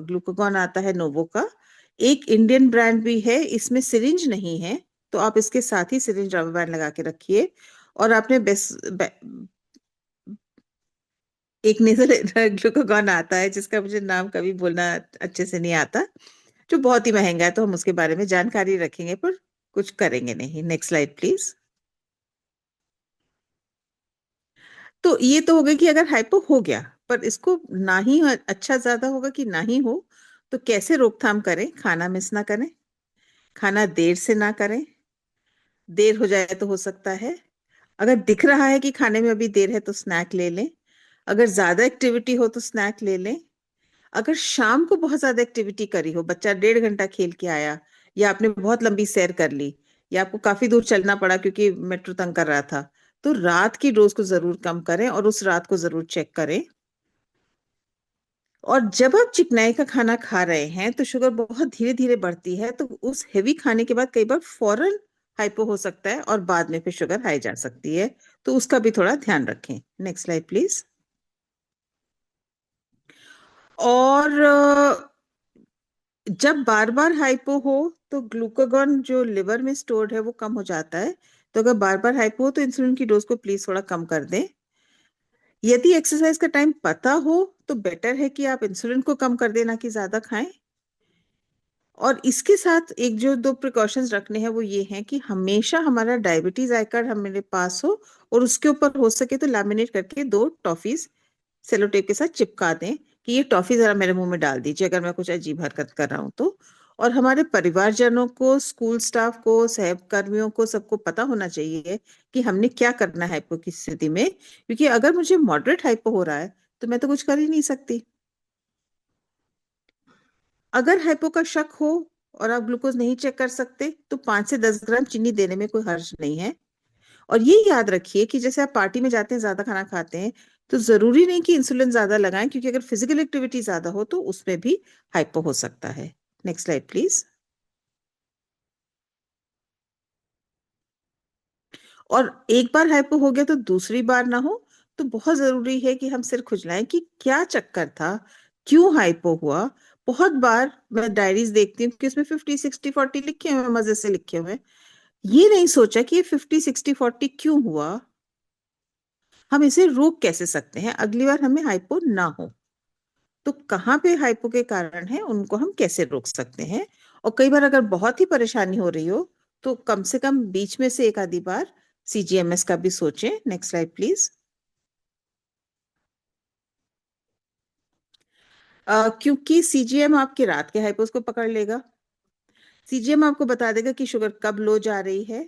ग्लूकागॉन आता है नोवो का। एक इंडियन ब्रांड भी है, इसमें सिरिंज नहीं है, तो आप इसके साथ ही सिरिंज रबर बैंड लगा के रखिए। और आपने एक नेजल ग्लूकागॉन आता है जिसका मुझे नाम कभी बोलना अच्छे से नहीं आता, जो बहुत ही महंगा है, तो हम उसके बारे में जानकारी रखेंगे पर कुछ करेंगे नहीं। Next slide please. तो ये तो हो गया कि अगर हाइपो हो गया, पर इसको ना ही अच्छा ज्यादा होगा कि ना ही हो, तो कैसे रोकथाम करें? खाना मिस ना करें, खाना देर से ना करें, देर हो जाए तो हो सकता है, अगर दिख रहा है कि खाने में अभी देर है तो स्नैक ले लें, अगर ज्यादा एक्टिविटी हो तो स्नैक ले लें, अगर शाम को बहुत ज्यादा एक्टिविटी करी हो, बच्चा 1.5 घंटा खेल के आया, या आपने बहुत लंबी सैर कर ली, या आपको काफी दूर चलना पड़ा क्योंकि मेट्रो तंग कर रहा था, तो रात की डोज को जरूर कम करें और उस रात को जरूर चेक करें। और जब आप चिकनाई का खाना खा रहे हैं तो शुगर बहुत धीरे धीरे बढ़ती है, तो उस हेवी खाने के बाद कई बार फौरन हाइपो हो सकता है और बाद में फिर शुगर हाई जा सकती है, तो उसका भी थोड़ा ध्यान रखें। Next slide please. और जब बार बार हाइपो हो तो ग्लूकागॉन जो लिवर में स्टोर्ड है वो कम हो जाता है, तो अगर बार बार हाइपो हो तो इंसुलिन की डोज को प्लीज थोड़ा कम कर दें। यदि एक्सरसाइज का टाइम पता हो तो बेटर है कि आप इंसुलिन को कम कर दें, ना कि ज्यादा खाएं। और इसके साथ एक जो दो प्रिकॉशंस रखने हैं वो ये हैं कि हमेशा हमारा डायबिटीज आई कार्ड हमारे पास हो, और उसके ऊपर हो सके तो लैमिनेट करके 2 टॉफीज सेलो टेप के साथ चिपका दें कि ये टॉफी जरा मेरे मुंह में डाल दीजिए अगर मैं कुछ अजीब हरकत कर रहा हूं तो। और हमारे परिवारजनों को, स्कूल स्टाफ को, सहकर्मियों को, सबको पता होना चाहिए कि हमने क्या करना है हाइपो की स्थिति में, क्योंकि अगर मुझे मॉडरेट हाइपो हो रहा है तो मैं तो कुछ कर ही नहीं सकती। अगर हाइपो का शक हो और आप ग्लूकोज नहीं चेक कर सकते तो 5 से 10 ग्राम चीनी देने में कोई हर्ज नहीं है। और ये याद रखिए कि जैसे आप पार्टी में जाते हैं, ज्यादा खाना खाते हैं, तो जरूरी नहीं कि इंसुलिन ज्यादा लगाएं, क्योंकि अगर फिजिकल एक्टिविटी ज्यादा हो तो उसमें भी हाइपो हो सकता है। Next slide please. और एक बार हाइपो हो गया तो दूसरी बार ना हो, तो बहुत जरूरी है कि हम सिर खुजलाएं कि क्या चक्कर था, क्यों हाइपो हुआ। बहुत बार मैं डायरीज देखती हूँ कि उसमें 50 60 40 लिखे हुए हैं, मजे से लिखे हुए हैं, ये नहीं सोचा कि ये 50 60 40 क्यों हुआ, हम इसे रोक कैसे सकते हैं, अगली बार हमें हाइपो ना हो। तो कहाँ पे हाइपो के कारण है, उनको हम कैसे रोक सकते हैं। और कई बार अगर बहुत ही परेशानी हो रही हो तो कम से कम बीच में से एक आधी बार सीजीएमएस का भी सोचें। Next slide please. क्योंकि सीजीएम आपके रात के हाइपोस को पकड़ लेगा, सीजीएम आपको बता देगा कि शुगर कब लो जा रही है।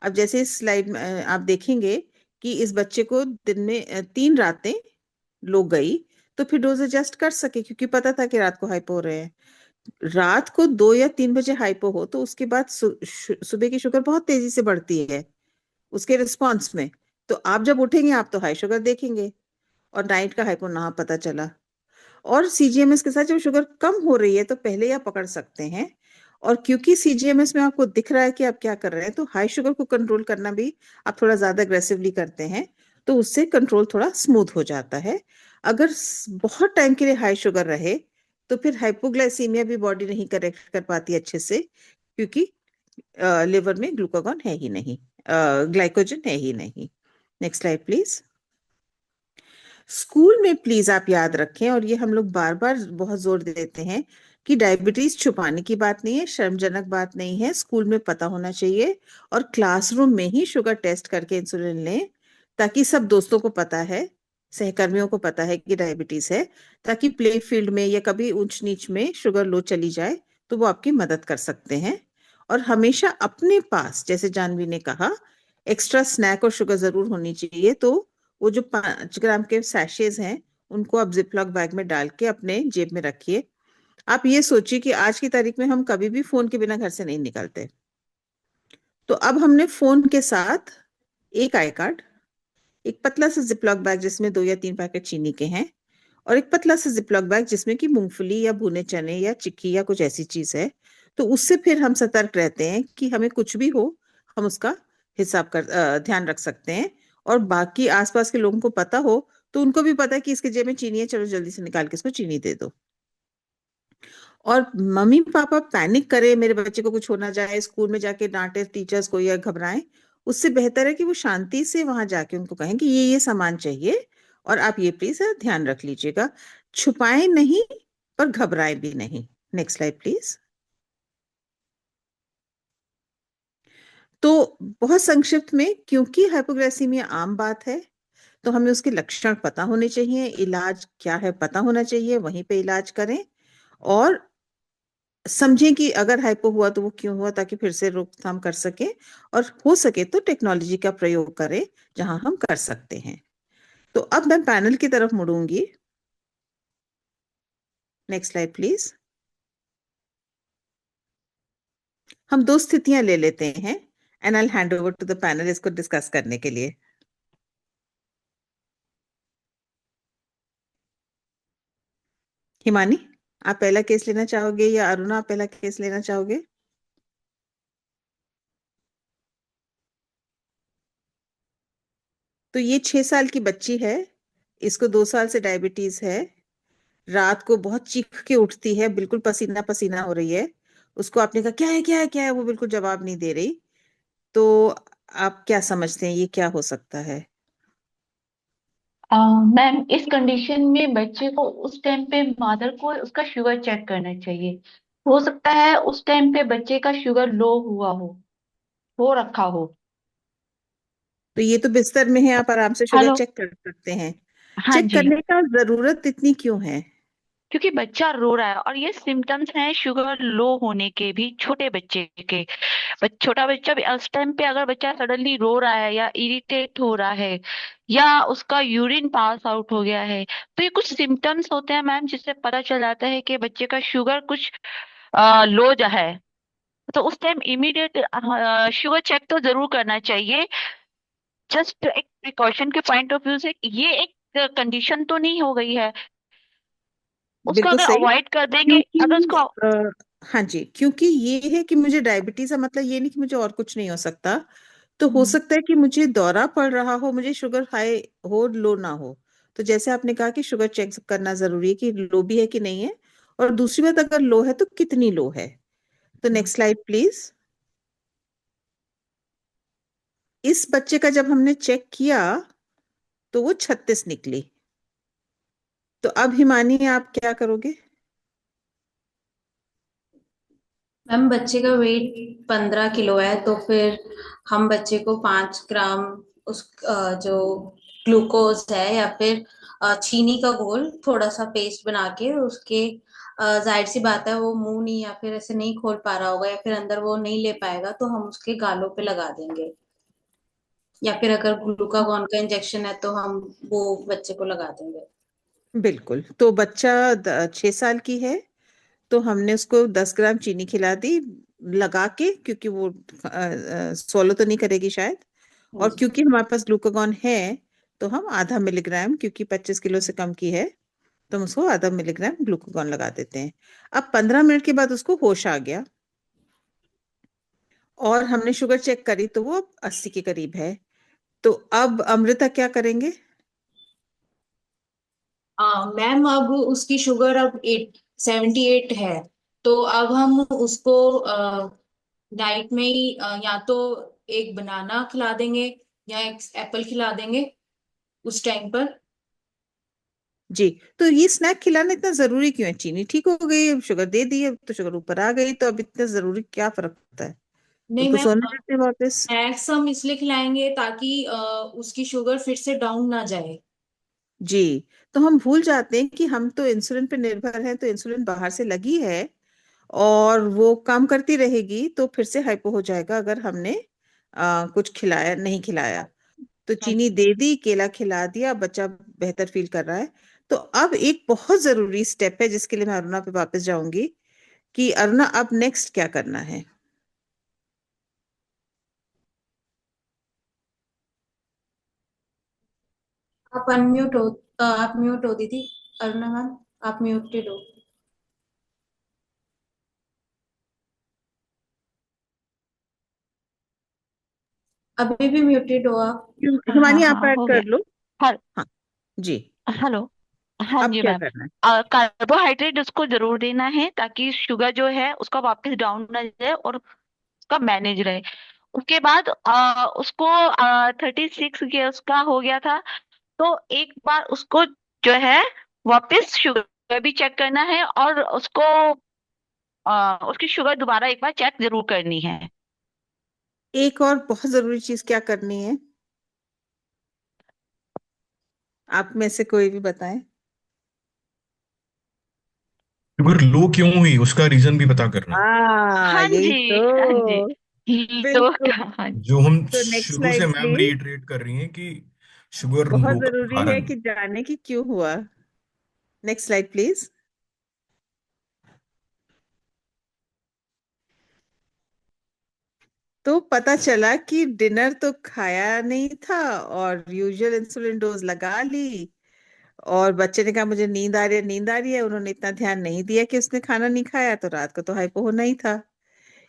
अब जैसे इस स्लाइड में आप देखेंगे कि इस बच्चे को दिन में 3 रातें लो गई, तो फिर डोज एडजस्ट कर सके क्योंकि पता था कि रात को हाइपो हो रहे हैं। रात को 2 या 3 बजे हाइपो हो तो उसके बाद सुबह की शुगर बहुत तेजी से बढ़ती है उसके रिस्पॉन्स में, तो आप जब उठेंगे आप तो हाई शुगर देखेंगे, और नाइट का हाइपो ना पता चला। और सीजीएमएस के साथ जब शुगर कम हो रही है तो पहले ही आप पकड़ सकते हैं। और क्योंकि सीजीएमएस में आपको दिख रहा है कि आप क्या कर रहे हैं, तो हाई शुगर को कंट्रोल करना भी आप थोड़ा ज्यादा अग्रेसिवली करते हैं, तो उससे कंट्रोल थोड़ा स्मूथ हो जाता है। अगर बहुत टाइम के लिए हाई शुगर रहे तो फिर हाइपोग्लाइसीमिया भी बॉडी नहीं करेक्ट कर पाती अच्छे से, क्योंकि लिवर में ग्लूकागॉन है ही नहीं, ग्लाइकोजन है ही नहीं। Next slide please. स्कूल में प्लीज आप याद रखें, और ये हम लोग बार बार बहुत जोर देते हैं कि डायबिटीज छुपाने की बात नहीं है, शर्मजनक बात नहीं है, स्कूल में पता होना चाहिए। और क्लासरूम में ही शुगर टेस्ट करके इंसुलिन लें, ताकि सब दोस्तों को पता है, सहकर्मियों को पता है कि डायबिटीज है, ताकि प्ले फील्ड में या कभी ऊंच नीच में शुगर लो चली जाए तो वो आपकी मदद कर सकते हैं। और हमेशा अपने पास, जैसे जानवी ने कहा, एक्स्ट्रा स्नैक और शुगर जरूर होनी चाहिए, तो वो जो 5 ग्राम के सैशेज हैं उनको आप जिपलॉक बैग में डाल के अपने जेब में रखिए। आप ये सोचिए कि आज की तारीख में हम कभी भी फोन के बिना घर से नहीं निकलते, तो अब हमने फोन के साथ एक आई कार्ड, एक पतला सा जिपलॉक बैग जिसमें 2 या 3 पैकेट चीनी के हैं, और एक पतला सा जिपलॉक बैग जिसमें कि मूंगफली या भुने चने या चिक्की या कुछ ऐसी चीज है। तो उससे फिर हम सतर्क रहते हैं कि हमें कुछ भी हो हम उसका ध्यान रख सकते हैं। और बाकी आसपास के लोगों को पता हो तो उनको भी पता है कि इसके जेब में चीनी है, चलो जल्दी से निकाल के इसको चीनी दे दो। और मम्मी पापा पैनिक करे, मेरे बच्चे को कुछ हो ना जाए, स्कूल में जाके डांटे टीचर्स को या घबराएं, उससे बेहतर है कि वो शांति से वहां जाके उनको कहें कि ये सामान चाहिए और आप ये प्लीज ध्यान रख लीजिएगा। छुपाएं नहीं, पर घबराएं भी नहीं। Next slide please. तो बहुत संक्षिप्त में, क्योंकि हाइपोग्लाइसीमिया आम बात है, तो हमें उसके लक्षण पता होने चाहिए, इलाज क्या है पता होना चाहिए, वहीं पे इलाज करें। और समझें कि अगर हाइपो हुआ तो वो क्यों हुआ, ताकि फिर से रोकथाम कर सके। और हो सके तो टेक्नोलॉजी का प्रयोग करें जहां हम कर सकते हैं। तो अब मैं पैनल की तरफ मुड़ूंगी। Next slide please. हम दो स्थितियां ले लेते हैं, and I hand over to the panel इसको डिस्कस करने के लिए। हिमानी, आप पहला केस लेना चाहोगे या अरुणा आप पहला केस लेना चाहोगे? तो ये 6 साल की बच्ची है, इसको 2 साल से डायबिटीज है। रात को बहुत चीख के उठती है, बिल्कुल पसीना पसीना हो रही है। उसको आपने कहा क्या है क्या है क्या है, वो बिल्कुल जवाब नहीं दे रही। तो आप क्या समझते हैं ये क्या हो सकता है? मैम, इस कंडीशन में बच्चे को उस टाइम पे मदर को उसका शुगर चेक करना चाहिए। हो सकता है उस टाइम पे बच्चे का शुगर लो हुआ हो रखा हो। तो ये तो बिस्तर में है, आप आराम से शुगर हेलो। चेक कर सकते हैं। हाँ चेक जी। करने का जरूरत इतनी क्यों है? क्योंकि बच्चा रो रहा है और ये सिम्टम्स हैं शुगर लो होने के भी, छोटे बच्चे के। छोटा बच्चा भी उस टाइम पे अगर बच्चा सडनली रो रहा है या इरिटेट हो रहा है या उसका यूरिन पास आउट हो गया है, तो ये कुछ सिम्टम्स होते हैं मैम, जिससे पता चल जाता है कि बच्चे का शुगर कुछ लो जा है। तो उस टाइम इमीडिएट शुगर चेक तो जरूर करना चाहिए। जस्ट एक प्रिकॉशन के पॉइंट ऑफ व्यू से ये एक कंडीशन तो नहीं हो गई है, उसको बिल्कुल अगर सही। अवॉइड कर देंगे, अगर क्योंकि उसको। हाँ जी, क्योंकि ये है कि मुझे डायबिटीज है, मतलब ये नहीं कि मुझे और कुछ नहीं हो सकता। तो हो हम्म। सकता है कि मुझे दौरा पड़ रहा हो, मुझे शुगर हाई हो लो ना हो। तो जैसे आपने कहा कि शुगर चेक करना जरूरी है कि लो भी है कि नहीं है, और दूसरी बात अगर लो है तो कितनी लो है। तो नेक्स्ट स्लाइड प्लीज। इस बच्चे का जब हमने चेक किया तो वो 36 निकली। तो अब हिमानी आप क्या करोगे? मैम, बच्चे का वेट 15 किलो है, तो फिर हम बच्चे को 5 ग्राम उस जो ग्लूकोज है या फिर चीनी का घोल थोड़ा सा पेस्ट बना के उसके, जाहिर सी बात है वो मुंह नहीं या फिर ऐसे नहीं खोल पा रहा होगा या फिर अंदर वो नहीं ले पाएगा, तो हम उसके गालों पे लगा देंगे। या फिर अगर ग्लूकागॉन का इंजेक्शन है तो हम वो बच्चे को लगा देंगे। बिल्कुल। तो बच्चा 6 साल की है, तो हमने उसको 10 ग्राम चीनी खिला दी लगा के, क्योंकि वो swallow तो नहीं करेगी शायद। हाँ और जी। क्योंकि हमारे पास ग्लूकागॉन है, तो हम आधा मिलीग्राम, क्योंकि 25 किलो से कम की है, तो हम उसको आधा मिलीग्राम ग्लूकागॉन लगा देते हैं। अब 15 मिनट के बाद उसको होश आ गया और हमने शुगर चेक करी तो वो 80 के करीब है। तो अब अमृता क्या करेंगे? मैम, अब उसकी शुगर अब 78 है। तो अब हम उसको नाइट में ही या तो एक बनाना खिला देंगे या एक एप्पल खिला देंगे उस टाइम पर। जी। तो ये स्नैक खिलाना इतना जरूरी क्यों है? चीनी ठीक हो गई, अब शुगर दे दी, अब तो शुगर ऊपर आ गई, तो अब इतना जरूरी क्या फर्क पड़ता है? नहीं उसको मैम, सोने देते हैं वापस। स्नैक्स हम इसलिए खिलाएंगे ताकि उसकी शुगर फिर से डाउन ना जाए। जी। तो हम भूल जाते हैं कि हम तो इंसुलिन पे निर्भर हैं, तो इंसुलिन बाहर से लगी है और वो काम करती रहेगी, तो फिर से हाइपो हो जाएगा अगर हमने कुछ खिलाया नहीं खिलाया। तो हाँ चीनी दे दी, केला खिला दिया, बच्चा बेहतर फील कर रहा है। तो अब एक बहुत जरूरी स्टेप है जिसके लिए मैं अरुणा पे वापस जाऊंगी, कि अरुणा अब नेक्स्ट क्या करना है? आप अनम्यूट हो। आप म्यूट हो दीदी। अरुणा मैम, आप म्यूटेड हो। अभी भी म्यूटेड हो आप। हाँ हिमानी आप हाँ, ऐड हो कर गया। लो। हल हाँ जी। हेलो। हाँ अब जी क्या मैम। करना है? कार्बोहाइड्रेट उसको जरूर देना है ताकि शुगर जो है उसका वापस डाउन ना जाए और उसका मैनेज रहे। उसके बाद उसको 36 ईयर्स का हो गया था, तो एक बार उसको जो है वापस शुगर भी चेक करना है और उसको उसकी शुगर दोबारा एक बार चेक जरूर करनी है। एक और बहुत जरूरी चीज क्या करनी है? आप में से कोई भी बताएं। शुगर लो क्यों हुई उसका रीजन भी पता करना है। हाँ, हाँ यही जी। हाँ जी। तो। तो बिल्कुल। हाँ। जो हम तो नेक्स्ट शुरू से स्लाइड मैम प्लीज। रिइटरेट कर रही हैं कि शुगर बहुत लो का जरूरी है कारण। कि जाने की क्यों हुआ। Next slide please. तो पता चला कि डिनर तो खाया नहीं था और यूजुअल इंसुलिन डोज लगा ली, और बच्चे ने कहा मुझे नींद आ रही है, नींद आ रही है। उन्होंने इतना ध्यान नहीं दिया कि उसने खाना नहीं खाया, तो रात को तो हाइपो होना ही था।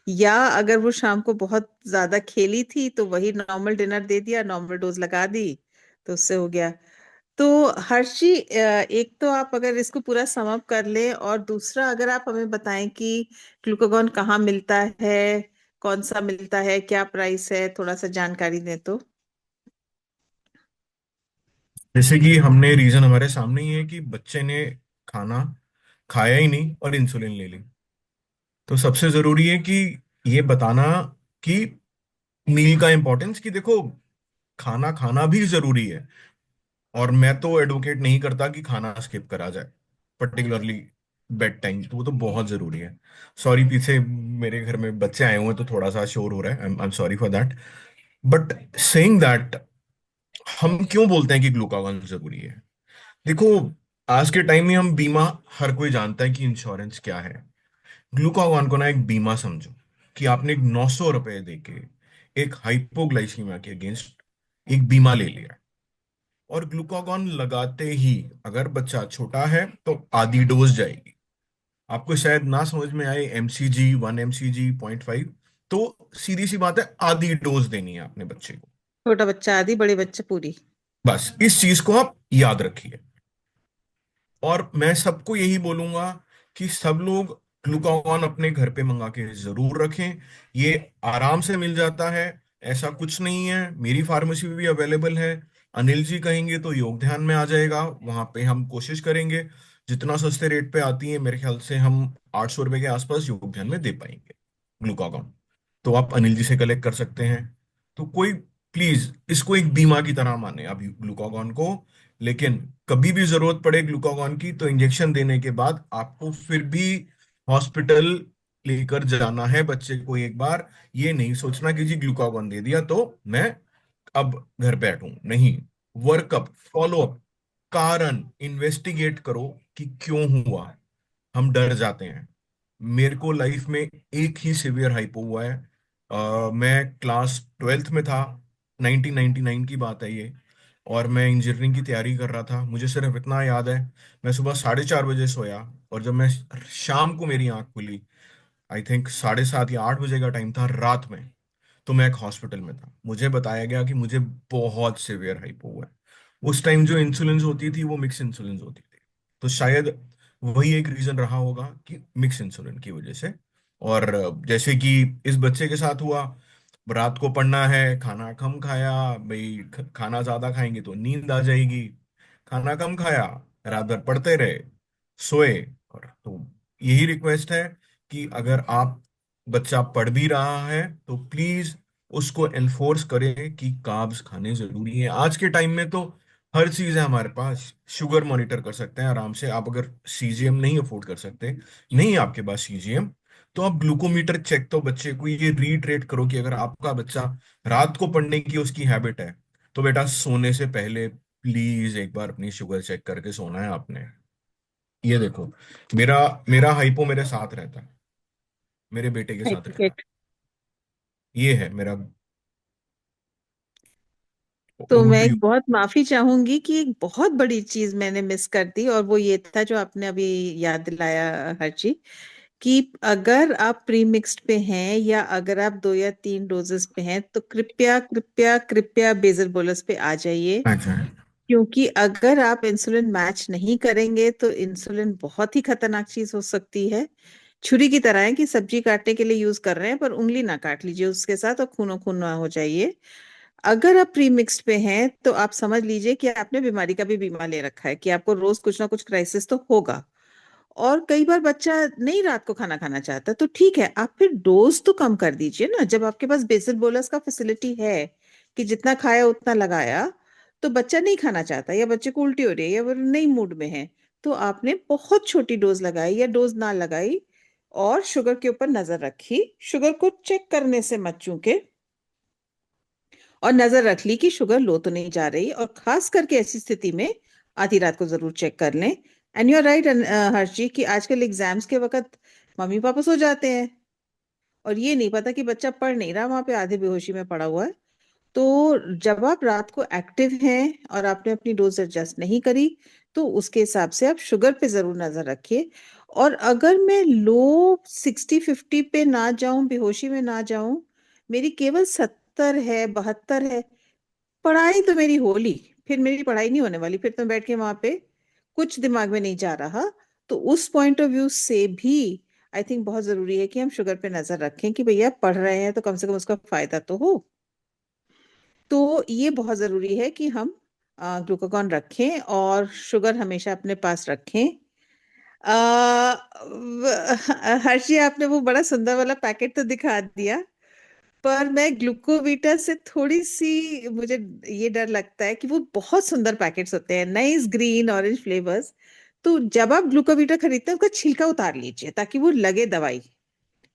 या अगर वो शाम को बहुत ज्यादा खेली थी तो वही नॉर्मल डिनर दे दिया, नॉर्मल डोज लगा दी, तो उससे हो गया। तो हर्षी, एक तो आप अगर इसको पूरा सम अप कर ले, और दूसरा अगर आप हमें बताएं कि ग्लूकागॉन कहाँ मिलता है, कौन सा मिलता है, क्या प्राइस है, थोड़ा सा जानकारी दें तो। जैसे कि हमने रीजन हमारे सामने ही है कि बच्चे ने खाना खाया ही नहीं और इंसुलिन ले ली। तो सबसे जरूरी है कि ये बताना कि मील का इंपॉर्टेंस, कि देखो खाना खाना भी जरूरी है। और मैं तो एडवोकेट नहीं करता कि खाना स्किप करा जाए, पर्टिकुलरली बेड टाइम, तो वो तो बहुत जरूरी है। सॉरी, पीछे मेरे घर में बच्चे आए हुए हैं तो थोड़ा सा शोर हो रहा है, I am sorry for that. But saying that, हम क्यों बोलते हैं कि ग्लूकागॉन जरूरी है? देखो, आज के टाइम में हम बीमा, हर कोई जानता है कि इंश्योरेंस क्या है। ग्लूकागॉन को ना एक बीमा समझो, कि आपने एक 900 रुपए देके एक हाइपोग्लाइसीमिया के अगेंस्ट एक बीमा ले लिया, और ग्लूकागॉन लगाते ही अगर बच्चा छोटा है तो आधी डोज जाएगी। आपको शायद ना समझ में आए, एमसीजी 1, एमसीजी 0.5, तो सीधी सी बात है, आधी डोज देनी है अपने बच्चे को। छोटा बच्चा आधी, बड़े बच्चे पूरी। बस इस चीज को आप याद रखिए। और मैं सबको यही बोलूंगा कि सब लोग ग्लूकागॉन अपने घर पे मंगा के जरूर रखें। ये आराम से मिल जाता है, ऐसा कुछ नहीं है। मेरी फार्मेसी में भी अवेलेबल है। अनिल जी कहेंगे तो योग ध्यान में आ जाएगा, वहां पे हम कोशिश करेंगे जितना सस्ते रेट पे आती है, मेरे ख्याल से हम 800 रुपए के आसपास योग ध्यान में दे पाएंगे ग्लूकागॉन। तो आप अनिल जी से कलेक्ट कर सकते हैं। तो कोई, प्लीज इसको एक बीमा की तरह माने अभी ग्लूकागॉन को। लेकिन कभी भी जरूरत पड़े ग्लूकागॉन की तो इंजेक्शन देने के बाद आपको फिर भी हॉस्पिटल लेकर जाना है बच्चे को एक बार। ये नहीं सोचना कि जी ग्लूकागॉन दे दिया तो मैं अब घर बैठूं, नहीं। वर्कअप, फॉलो अप, कारण इन्वेस्टिगेट करो कि क्यों हुआ। हम डर जाते हैं। मेरे को लाइफ में एक ही सिवियर हाइपो हुआ है। मैं क्लास 12th में था, 1999 की बात है ये। और मैं इंजीनियरिंग की तैयारी कर रहा था। मुझे सिर्फ इतना याद है, मैं सुबह 4:30 बजे सोया, और जब मैं शाम को मेरी आंख खुली, आई थिंक 7:30 या 8 बजे का टाइम था रात में, तो मैं एक हॉस्पिटल में था। मुझे बताया गया कि मुझे बहुत सिवियर हाइपो हुआ है। उस टाइम जो इंसुलिन होती थी वो मिक्स इंसुलिन होती थी। तो शायद वही एक रीजन रहा होगा कि मिक्स इंसुलिन की वजह से। और जैसे कि इस बच्चे के साथ हुआ, रात को पढ़ना है, खाना कम खाया, भाई खाना ज्यादा खाएंगे तो नींद आ जाएगी। खाना कम खाया, रात भर पढ़ते रहे, सोए। और तो यही रिक्वेस्ट है कि अगर आप, बच्चा पढ़ भी रहा है तो प्लीज उसको एनफोर्स करें कि कार्ब्स खाने जरूरी है। आज के टाइम में तो हर चीज है हमारे पास। शुगर मॉनिटर कर सकते हैं आराम से आप, अगर सीजीएम नहीं अफोर्ड कर सकते, नहीं है आपके पास सीजीएम, तो आप ग्लूकोमीटर चेक, तो बच्चे को ये रीट्रेट करो कि अगर आपका बच्चा रात को पढ़ने की उसकी हैबिट है, तो बेटा सोने से पहले प्लीज एक बार अपनी शुगर चेक करके सोना है आपने। ये देखो, मेरा मेरा हाइपो मेरे साथ रहता है, मेरे बेटे के साथ रहता है। एडवोकेट। ये है मेरा। तो ओवर मैं टू एक यू। बहुत माफी चाहूंगी कि एक बहुत बड़ी चीज मैंने मिस कर दी, और वो ये था जो आपने अभी याद दिलाया हर्षी, कि अगर आप प्री मिक्स्ड पे हैं या अगर आप 2 या 3 डोजेस पे हैं तो कृपया कृपया कृपया बेजल बोलस पे आ जाइए। अच्छा। क्योंकि अगर आप इंसुलिन मैच नहीं करेंगे तो इंसुलिन बहुत ही खतरनाक चीज हो सकती है। छुरी की तरह है कि सब्जी काटने के लिए यूज कर रहे हैं, पर उंगली ना काट लीजिए उसके साथ और खूनो खून ना हो जाइए। अगर आप प्री मिक्स्ड पे हैं तो आप समझ लीजिए कि आपने बीमारी का भी बीमा ले रखा है, कि आपको रोज कुछ ना कुछ क्राइसिस तो होगा। और कई बार बच्चा नहीं रात को खाना खाना चाहता, तो ठीक है, आप फिर डोज तो कम कर दीजिए ना। जब आपके पास बेसिल बोलस का फैसिलिटी है कि जितना खाया उतना लगाया, तो बच्चा नहीं खाना चाहता या बच्चे को उल्टी हो रही है या वो नहीं मूड में है, तो आपने बहुत छोटी डोज लगाई या डोज ना लगाई। और शुगर के ऊपर नजर रखी, शुगर को चेक करने से मत चूके, और नजर रख ली कि शुगर लो तो नहीं जा रही। और खास करके ऐसी स्थिति में आधी रात को जरूर चेक कर लें। एंड यू आर राइट हर्ष जी, कि आजकल एग्जाम्स के वक्त मम्मी पापा सो जाते हैं और ये नहीं पता कि बच्चा पढ़ नहीं रहा, वहां पे आधे बेहोशी में पड़ा हुआ है। तो जब आप रात को एक्टिव हैं और आपने अपनी डोज एडजस्ट नहीं करी, तो उसके हिसाब से आप शुगर पे जरूर नजर रखिए। और अगर मैं लो 60-50 पे ना जाऊं, बेहोशी में ना जाऊं, मेरी केवल 70 है, 72 है, पढ़ाई तो मेरी होली, फिर मेरी पढ़ाई नहीं होने वाली, फिर तो बैठ के वहां पे कुछ दिमाग में नहीं जा रहा। तो उस पॉइंट ऑफ व्यू से भी आई थिंक बहुत जरूरी है कि हम शुगर पे नजर रखें कि भैया पढ़ रहे हैं तो कम से कम उसका फायदा तो हो। तो ये बहुत जरूरी है कि हम ग्लूकागॉन रखें और शुगर हमेशा अपने पास रखें। हर्षी, आपने वो बड़ा सुंदर वाला पैकेट तो दिखा दिया, पर मैं ग्लूकोवीटा से थोड़ी सी, मुझे ये डर लगता है कि वो बहुत सुंदर पैकेट्स होते हैं, नाइस ग्रीन ऑरेंज फ्लेवर्स। तो जब आप ग्लूकोवीटा खरीदते हैं उसका छिलका उतार लीजिए ताकि वो लगे दवाई,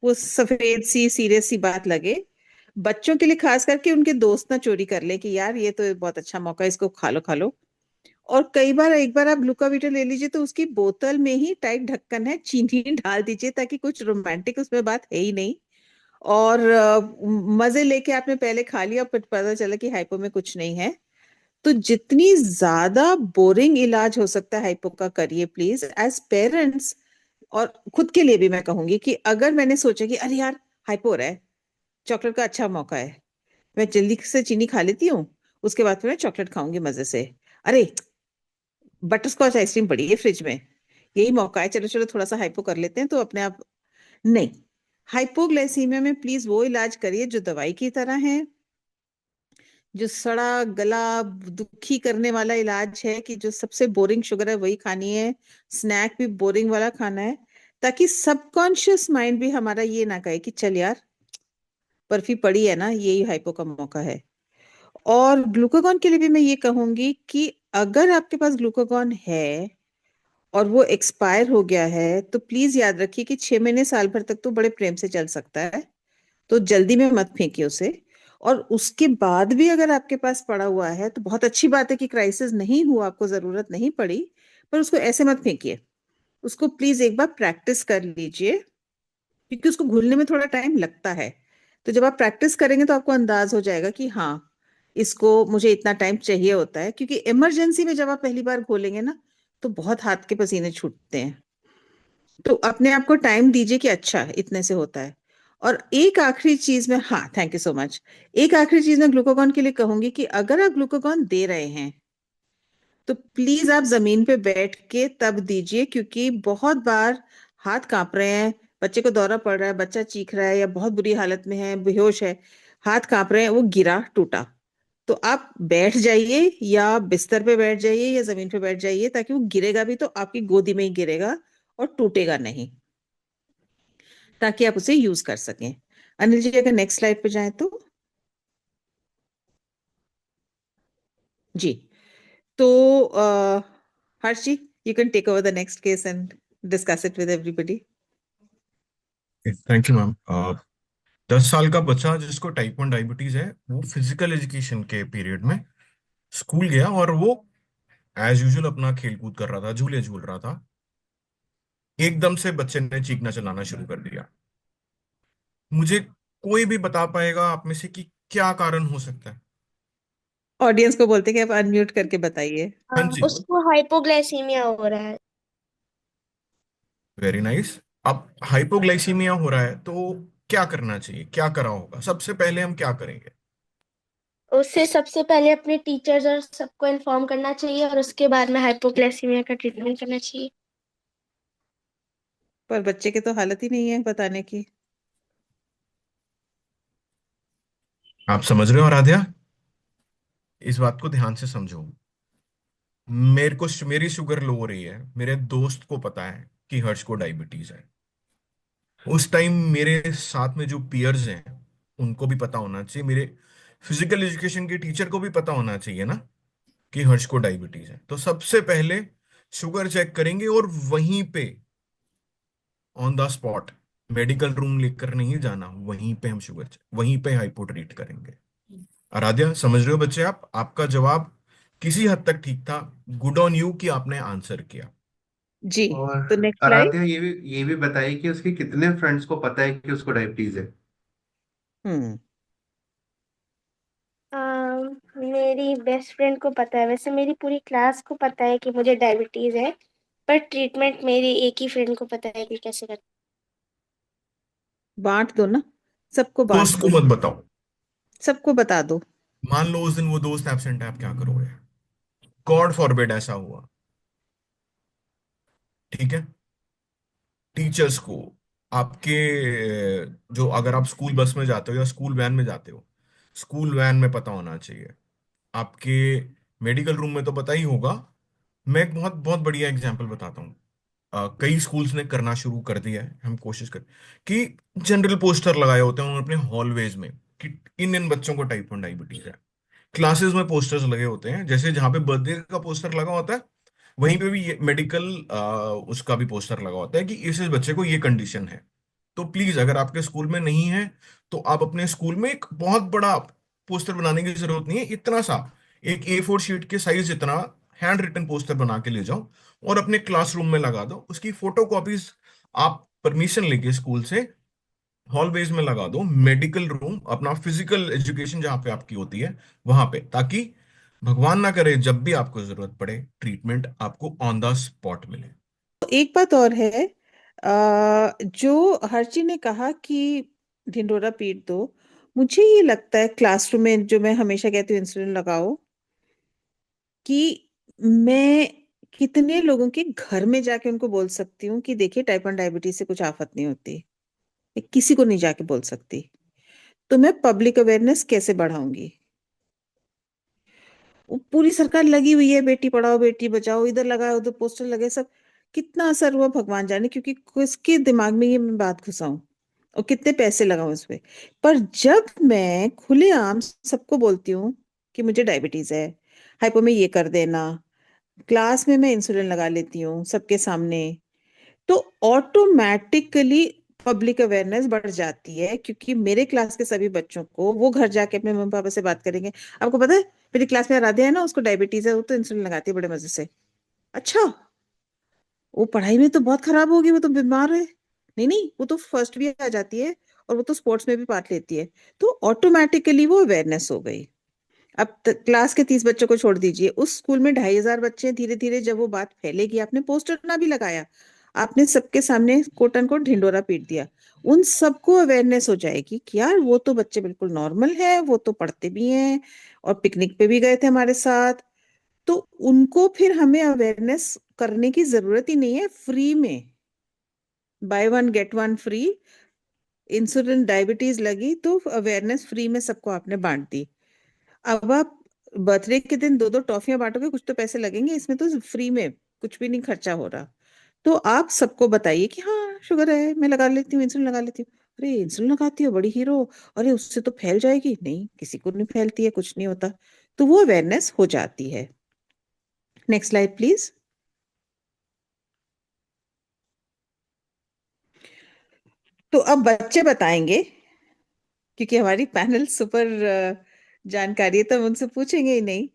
वो सफेद सी सीरियस सी बात लगे। बच्चों के लिए खास करके उनके दोस्त ना चोरी कर ले कि यार ये तो बहुत अच्छा मौका है, इसको खा लो खा लो। और कई बार, एक बार आप ग्लूकावीटा ले लीजिए तो उसकी बोतल में ही टाइट ढक्कन है, चीनी डाल दीजिए ताकि कुछ रोमांटिक उसमें बात है ही नहीं। और मजे लेके आपने पहले खा लिया, फिर पता चला कि हाइपो में कुछ नहीं है। तो जितनी ज्यादा बोरिंग इलाज हो सकता है हाइपो का करिए प्लीज, एज पेरेंट्स। और खुद के लिए भी मैं कहूंगी कि अगर मैंने सोचा कि अरे यार हाइपो हो रहा है, चॉकलेट का अच्छा मौका है, मैं जल्दी से चीनी खा लेती हूँ, उसके बाद फिर मैं चॉकलेट खाऊंगी मजे से। अरे बटर स्कॉच आइसक्रीम पड़ी है फ्रिज में, यही मौका है, चलो चलो थोड़ा सा हाइपो कर लेते हैं, तो अपने आप नहीं। हाइपोग्लाइसीमिया में प्लीज वो इलाज करिए जो दवाई की तरह है, जो सड़ा गला दुखी करने वाला इलाज है, कि जो सबसे बोरिंग शुगर है वही खानी है, स्नैक भी बोरिंग वाला खाना है, ताकि सबकॉन्शियस माइंड भी हमारा ये ना कहे कि चल यार बर्फी पड़ी है ना, यही हाइपो का मौका है। और ग्लूकागॉन के लिए भी मैं ये कहूंगी कि अगर आपके पास ग्लूकागॉन है और वो एक्सपायर हो गया है, तो प्लीज याद रखिए कि 6 महीने साल भर तक तो बड़े प्रेम से चल सकता है, तो जल्दी में मत फेंकिए उसे। और उसके बाद भी अगर आपके पास पड़ा हुआ है तो बहुत अच्छी बात है कि क्राइसिस नहीं हुआ, आपको जरूरत नहीं पड़ी, पर उसको ऐसे मत फेंकिए। उसको प्लीज एक बार प्रैक्टिस कर लीजिए, क्योंकि उसको घुलने में थोड़ा टाइम लगता है। तो जब आप प्रैक्टिस करेंगे तो आपको अंदाज हो जाएगा कि हाँ, इसको मुझे इतना टाइम चाहिए होता है, क्योंकि इमरजेंसी में जब आप पहली बार घोलेंगे ना, तो बहुत हाथ के पसीने छूटते हैं। तो अपने आप को टाइम दीजिए कि अच्छा इतने से होता है। और एक आखिरी चीज में, हाँ थैंक यू सो मच, एक आखिरी चीज मैं ग्लूकागॉन के लिए कहूंगी कि अगर आप ग्लूकागॉन दे रहे हैं तो प्लीज आप जमीन पे बैठ के तब दीजिए, क्योंकि बहुत बार हाथ कांप रहे हैं, बच्चे को दौरा पड़ रहा है, बच्चा चीख रहा है या बहुत बुरी हालत में है, बेहोश है, हाथ कांप रहे हैं, वो गिरा टूटा, तो आप बैठ जाइए या बिस्तर पे बैठ जाइए या जमीन पे बैठ जाइए, ताकि वो गिरेगा भी तो आपकी गोदी में ही गिरेगा और टूटेगा नहीं, ताकि आप उसे यूज कर सकें। अनिल जी अगर नेक्स्ट स्लाइड पे जाएं तो। जी। तो Harsh ji, you can take over the next case and discuss it with everybody. Thank you ma'am. 10 साल का बच्चा जिसको टाइप 1 डायबिटीज है, वो फिजिकल एजुकेशन के पीरियड में स्कूल गया और वो एज यूजुअल अपना खेल कूद कर रहा था, झूले झूल रहा था। एकदम से बच्चे ने चीखना चिल्लाना शुरू कर दिया। मुझे कोई भी बता पाएगा आप में से कि क्या कारण हो सकता है? ऑडियंस को बोलते कि आप अनम्यूट करके बताइए। हाँ जी। उसको हाइपोग्लाइसीमिया हो रहा है। Very nice. अब हाइपोग्लाइसीमिया हो रहा है तो क्या करना चाहिए, क्या करा होगा? सबसे पहले हम क्या करेंगे? उससे सबसे पहले अपने टीचर्स और सबको इन्फॉर्म करना चाहिए और उसके बाद में हाइपोग्लाइसीमिया का ट्रीटमेंट करना चाहिए। पर बच्चे की तो हालत ही नहीं है बताने की। आप समझ रहे हो आराध्या? इस बात को ध्यान से समझो। मेरी शुगर लो हो रही है, मेरे दोस्त को पता है कि हर्ष को डायबिटीज है। उस टाइम मेरे साथ में जो पियर्स हैं उनको भी पता होना चाहिए, मेरे फिजिकल एजुकेशन के टीचर को भी पता होना चाहिए ना कि हर्ष को डायबिटीज है। तो सबसे पहले शुगर चेक करेंगे और वहीं पे on the spot, medical room लेकर नहीं जाना, वहीं पे हम शुगर चेक, वहीं पे हाइपो ट्रीट करेंगे। आराध्या समझ रहे हो बच्चे? आप, आपका जवाब किसी हद तक ठीक था। गुड ऑन यू कि आपने आंसर किया। जी। तो और नेक्स्ट स्लाइड। आराध्या ये भी बताइए कि उसके कितने फ्रेंड्स को पता है कि उसको डायबिटीज है। हम्म। मेरी बेस्ट फ्रेंड को पता है, वैसे मेरी पूरी क्लास को पता है कि मुझे डायबिटीज है, पर ट्रीटमेंट मेरी एक ही फ्रेंड को पता है कि कैसे करना। बांट दो ना, सबको बांट दोस्त को दो, मत बताओ। सबको बता दो। मान लो उस दिन वो दोस्त एब्सेंट है, आप क्या करोगे? गॉड फॉरबिड ऐसा हुआ, ठीक है? टीचर्स को, आपके जो, अगर आप स्कूल बस में जाते हो या स्कूल वैन में जाते हो, स्कूल वैन में पता होना चाहिए। आपके मेडिकल रूम में तो पता ही होगा। मैं एक बहुत बहुत बढ़िया एग्जांपल बताता हूँ। कई स्कूल्स ने करना शुरू कर दिया है, हम कोशिश कर कि जनरल पोस्टर लगाए होते हैं उन्होंने अपने हॉलवेज में कि इन इन बच्चों को टाइप 1 डायबिटीज है। क्लासेस में पोस्टर्स लगे होते हैं, जैसे जहां पे बर्थडे का पोस्टर लगा होता है वहीं पे भी मेडिकल उसका भी पोस्टर लगा होता है कि इस बच्चे को ये कंडीशन है। तो प्लीज, अगर आपके स्कूल में नहीं है तो आप अपने स्कूल में एक बहुत बड़ा पोस्टर बनाने की जरूरत नहीं है, इतना सा, एक A4 शीट के साइज जितना हैंड रिटन पोस्टर बना के ले जाओ और अपने क्लासरूम में लगा दो। उसकी फोटो कॉपीज आप परमिशन लेके स्कूल से हॉलवेज में लगा दो, मेडिकल रूम, अपना फिजिकल एजुकेशन जहां पे आपकी होती है वहां पे, ताकि भगवान ना करे जब भी आपको जरूरत पड़े ट्रीटमेंट आपको ऑन द स्पॉट मिले। तो एक बात और है, जो हर्षी ने कहा कि ढिंडोरा पीट दो, मुझे ये लगता है क्लासरूम में जो मैं हमेशा कहती हूँ इंसुलिन लगाओ, कि मैं कितने लोगों के घर में जाके उनको बोल सकती हूँ कि देखिए टाइप 1 डायबिटीज से कुछ आफत नहीं होती। मैं किसी को नहीं जाके बोल सकती। तो मैं पब्लिक अवेयरनेस कैसे बढ़ाऊंगी? वो पूरी सरकार लगी हुई है, बेटी पढ़ाओ बेटी बचाओ, इधर लगाओ उधर पोस्टर लगे, सब कितना असर हुआ भगवान जाने, क्योंकि किसके दिमाग में ये मैं बात घुसाऊं और कितने पैसे लगाऊं इस पे। पर जब मैं खुलेआम सबको बोलती हूँ कि मुझे डायबिटीज है, हाइपो में ये कर देना, क्लास में मैं इंसुलिन लगा लेती हूँ सबके सामने, तो ऑटोमेटिकली पब्लिक अवेयरनेस बढ़ जाती है, क्योंकि मेरे क्लास के सभी बच्चों को वो घर जाके अपने मम्मी पापा से बात करेंगे, आपको पता है मेरी क्लास में आराध्या है ना, उसको डायबिटीज है, वो तो इंसुलिन लगाती है बड़े मजे से। अच्छा, वो पढ़ाई में तो बहुत खराब होगी, वो तो बीमार है। नहीं नहीं, वो तो फर्स्ट भी आ जाती है और वो तो स्पोर्ट्स में भी पार्ट लेती है। तो ऑटोमेटिकली वो अवेयरनेस हो गई। अब क्लास के 30 बच्चों को छोड़ दीजिए, उस स्कूल में 2,500 बच्चे हैं, धीरे धीरे जब वो बात फैलेगी, आपने पोस्टर ना भी लगाया, आपने सबके सामने कोट अनकोट ढिंडोरा पीट दिया, उन सबको अवेयरनेस हो जाएगी कि यार वो तो बच्चे बिल्कुल नॉर्मल है, वो तो पढ़ते भी हैं और पिकनिक पे भी गए थे हमारे साथ। तो उनको फिर हमें अवेयरनेस करने की जरूरत ही नहीं है, फ्री में by one get one free insulin diabetes लगी तो अवेयरनेस फ्री में सबको आपने बांट दी। अब आप बर्थडे के दिन दो दो टॉफियां बांटोगे, कुछ तो पैसे लगेंगे, इसमें तो फ्री में कुछ भी नहीं खर्चा हो रहा। तो आप सबको बताइए कि हाँ शुगर है, मैं लगा लेती हूँ, इंसुलिन लगा लेती हूँ। अरे इंसुलिन लगाती हो, बड़ी हीरो। अरे उससे तो फैल जाएगी, नहीं किसी को नहीं फैलती है, कुछ नहीं होता। तो वो अवेयरनेस हो जाती है। Next slide please. तो अब बच्चे बताएंगे, क्योंकि हमारी पैनल सुपर जानकारी है, तो हम उनसे पूछेंगे ही नहीं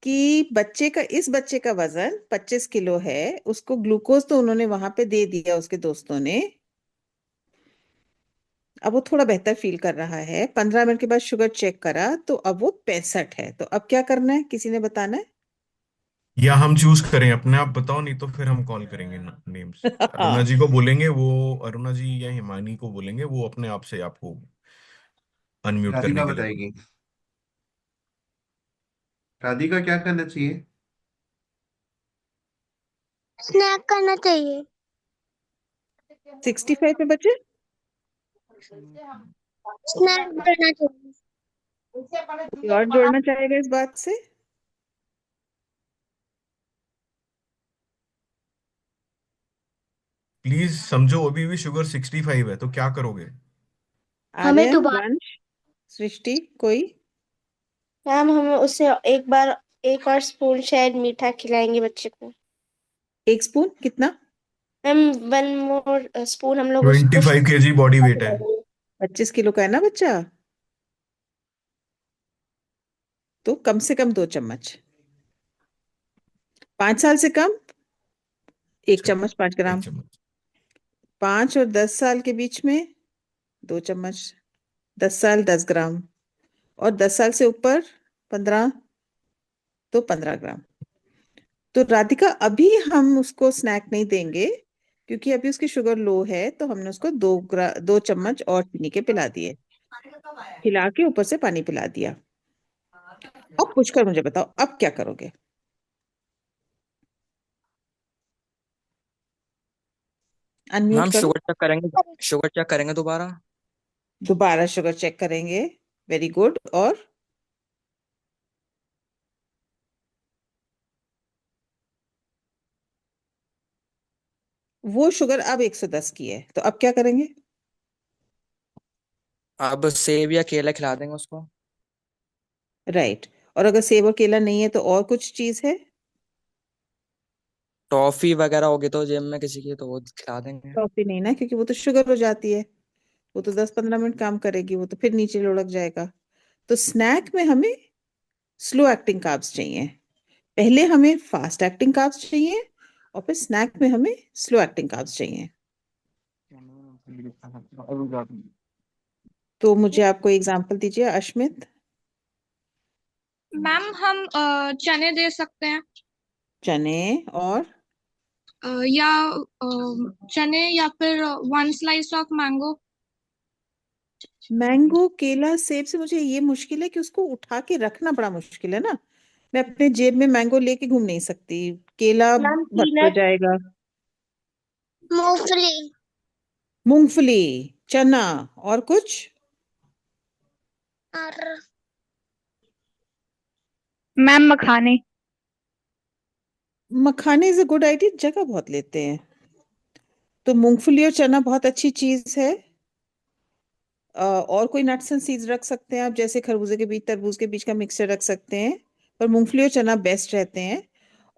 कि बच्चे का, इस बच्चे का वजन 25 किलो है, उसको ग्लूकोज तो उन्होंने वहां पे दे दिया उसके दोस्तों ने, अब वो थोड़ा बेहतर फील कर रहा है, 15 मिनट के बाद शुगर चेक करा तो अब वो 65 है। तो अब क्या करना है, किसी ने बताना या हम चूज करें अपने आप? बताओ, नहीं तो फिर हम कॉल करेंगे नेम्स। अरुणा है? जी को बोलेंगे, वो अरुणा जी या हिमानी को बोलेंगे, वो अपने आप से आपको अनम्यूट करने राधिका के लिए बोलेंगे। बताएगी। राधिका क्या करना चाहिए? स्नैक करना चाहिए। 65 में बच्चे? स्नैक करना चाहिए। कोई और जोड़ना चाहेगा इस बात से? प्लीज समझो, अभी भी शुगर 65 है, तो क्या करोगे? हमें आर्यन, दोबारा वंश, सृष्टि, कोई? मैम हम उसे एक बार एक और स्पून शायद मीठा खिलाएंगे बच्चे को। 1 स्पून कितना? मैम 1 मोर स्पून हम लोग उसको 25 kg बॉडी वेट है। 25 किलो का है ना बच्चा? तो कम से कम 2 चम्मच। 5 साल से कम 1 चम्मच, 5 ग्राम। 1 चम्मच। 5 और 10 साल के बीच में 2 चम्मच, 10 साल 10 ग्राम। और 10 साल से ऊपर 15, तो 15 ग्राम। तो राधिका अभी हम उसको स्नैक नहीं देंगे, क्योंकि अभी उसकी शुगर लो है, तो हमने उसको 2 चम्मच और चीनी के पिला दिए, खिला के ऊपर से पानी पिला दिया। अब पूछकर मुझे बताओ, अब क्या करोगे? अनम्यूट मैम करो। शुगर चेक करेंगे दोबारा। दोबारा शुगर चेक करेंगे। Very good. और वो शुगर अब 110 की है, तो अब क्या करेंगे? अब सेब या केला खिला देंगे उसको। राइट। और अगर सेब और केला नहीं है, तो और कुछ चीज है? टॉफी वगैरह होगी तो जिम में किसी की, तो वो खिला देंगे। टॉफी नहीं ना, क्योंकि वो तो शुगर हो जाती है। वो तो 10-15 मिनट काम करेगी, वो तो फिर नीचे लुढ़क जाएगा। तो स्नैक में हमें स्लो एक्टिंग कार्ब्स चाहिए। पहले हमें फास्ट एक्टिंग कार्ब्स चाहिए, और फिर स्नैक में हमें स्लो एक्टिंग कार्ब्स चाहिए। तो मुझे आपको एग्जांपल दीजिए, अश्मित। मैम हम चने दे सकते हैं। चने और या चने या फिर 1 स्लाइस ऑफ मैंगो। मैंगो, केला, सेब से मुझे ये मुश्किल है कि उसको उठा के रखना बड़ा मुश्किल है ना। मैं अपने जेब में मैंगो लेके घूम नहीं सकती। केला मैम भर्ती हो पीनट, जाएगा। मूंगफली मूंगफली, चना, और कुछ? और मैम मखाने। मखाने इज अ गुड आइडिया, जगह बहुत लेते हैं। तो मूंगफली और चना बहुत अच्छी चीज है। और कोई नट्स एंड सीड्स रख सकते हैं आप, जैसे खरबूजे के बीज, तरबूज के बीज का मिक्सचर रख सकते हैं। पर मूंगफली और चना बेस्ट रहते हैं।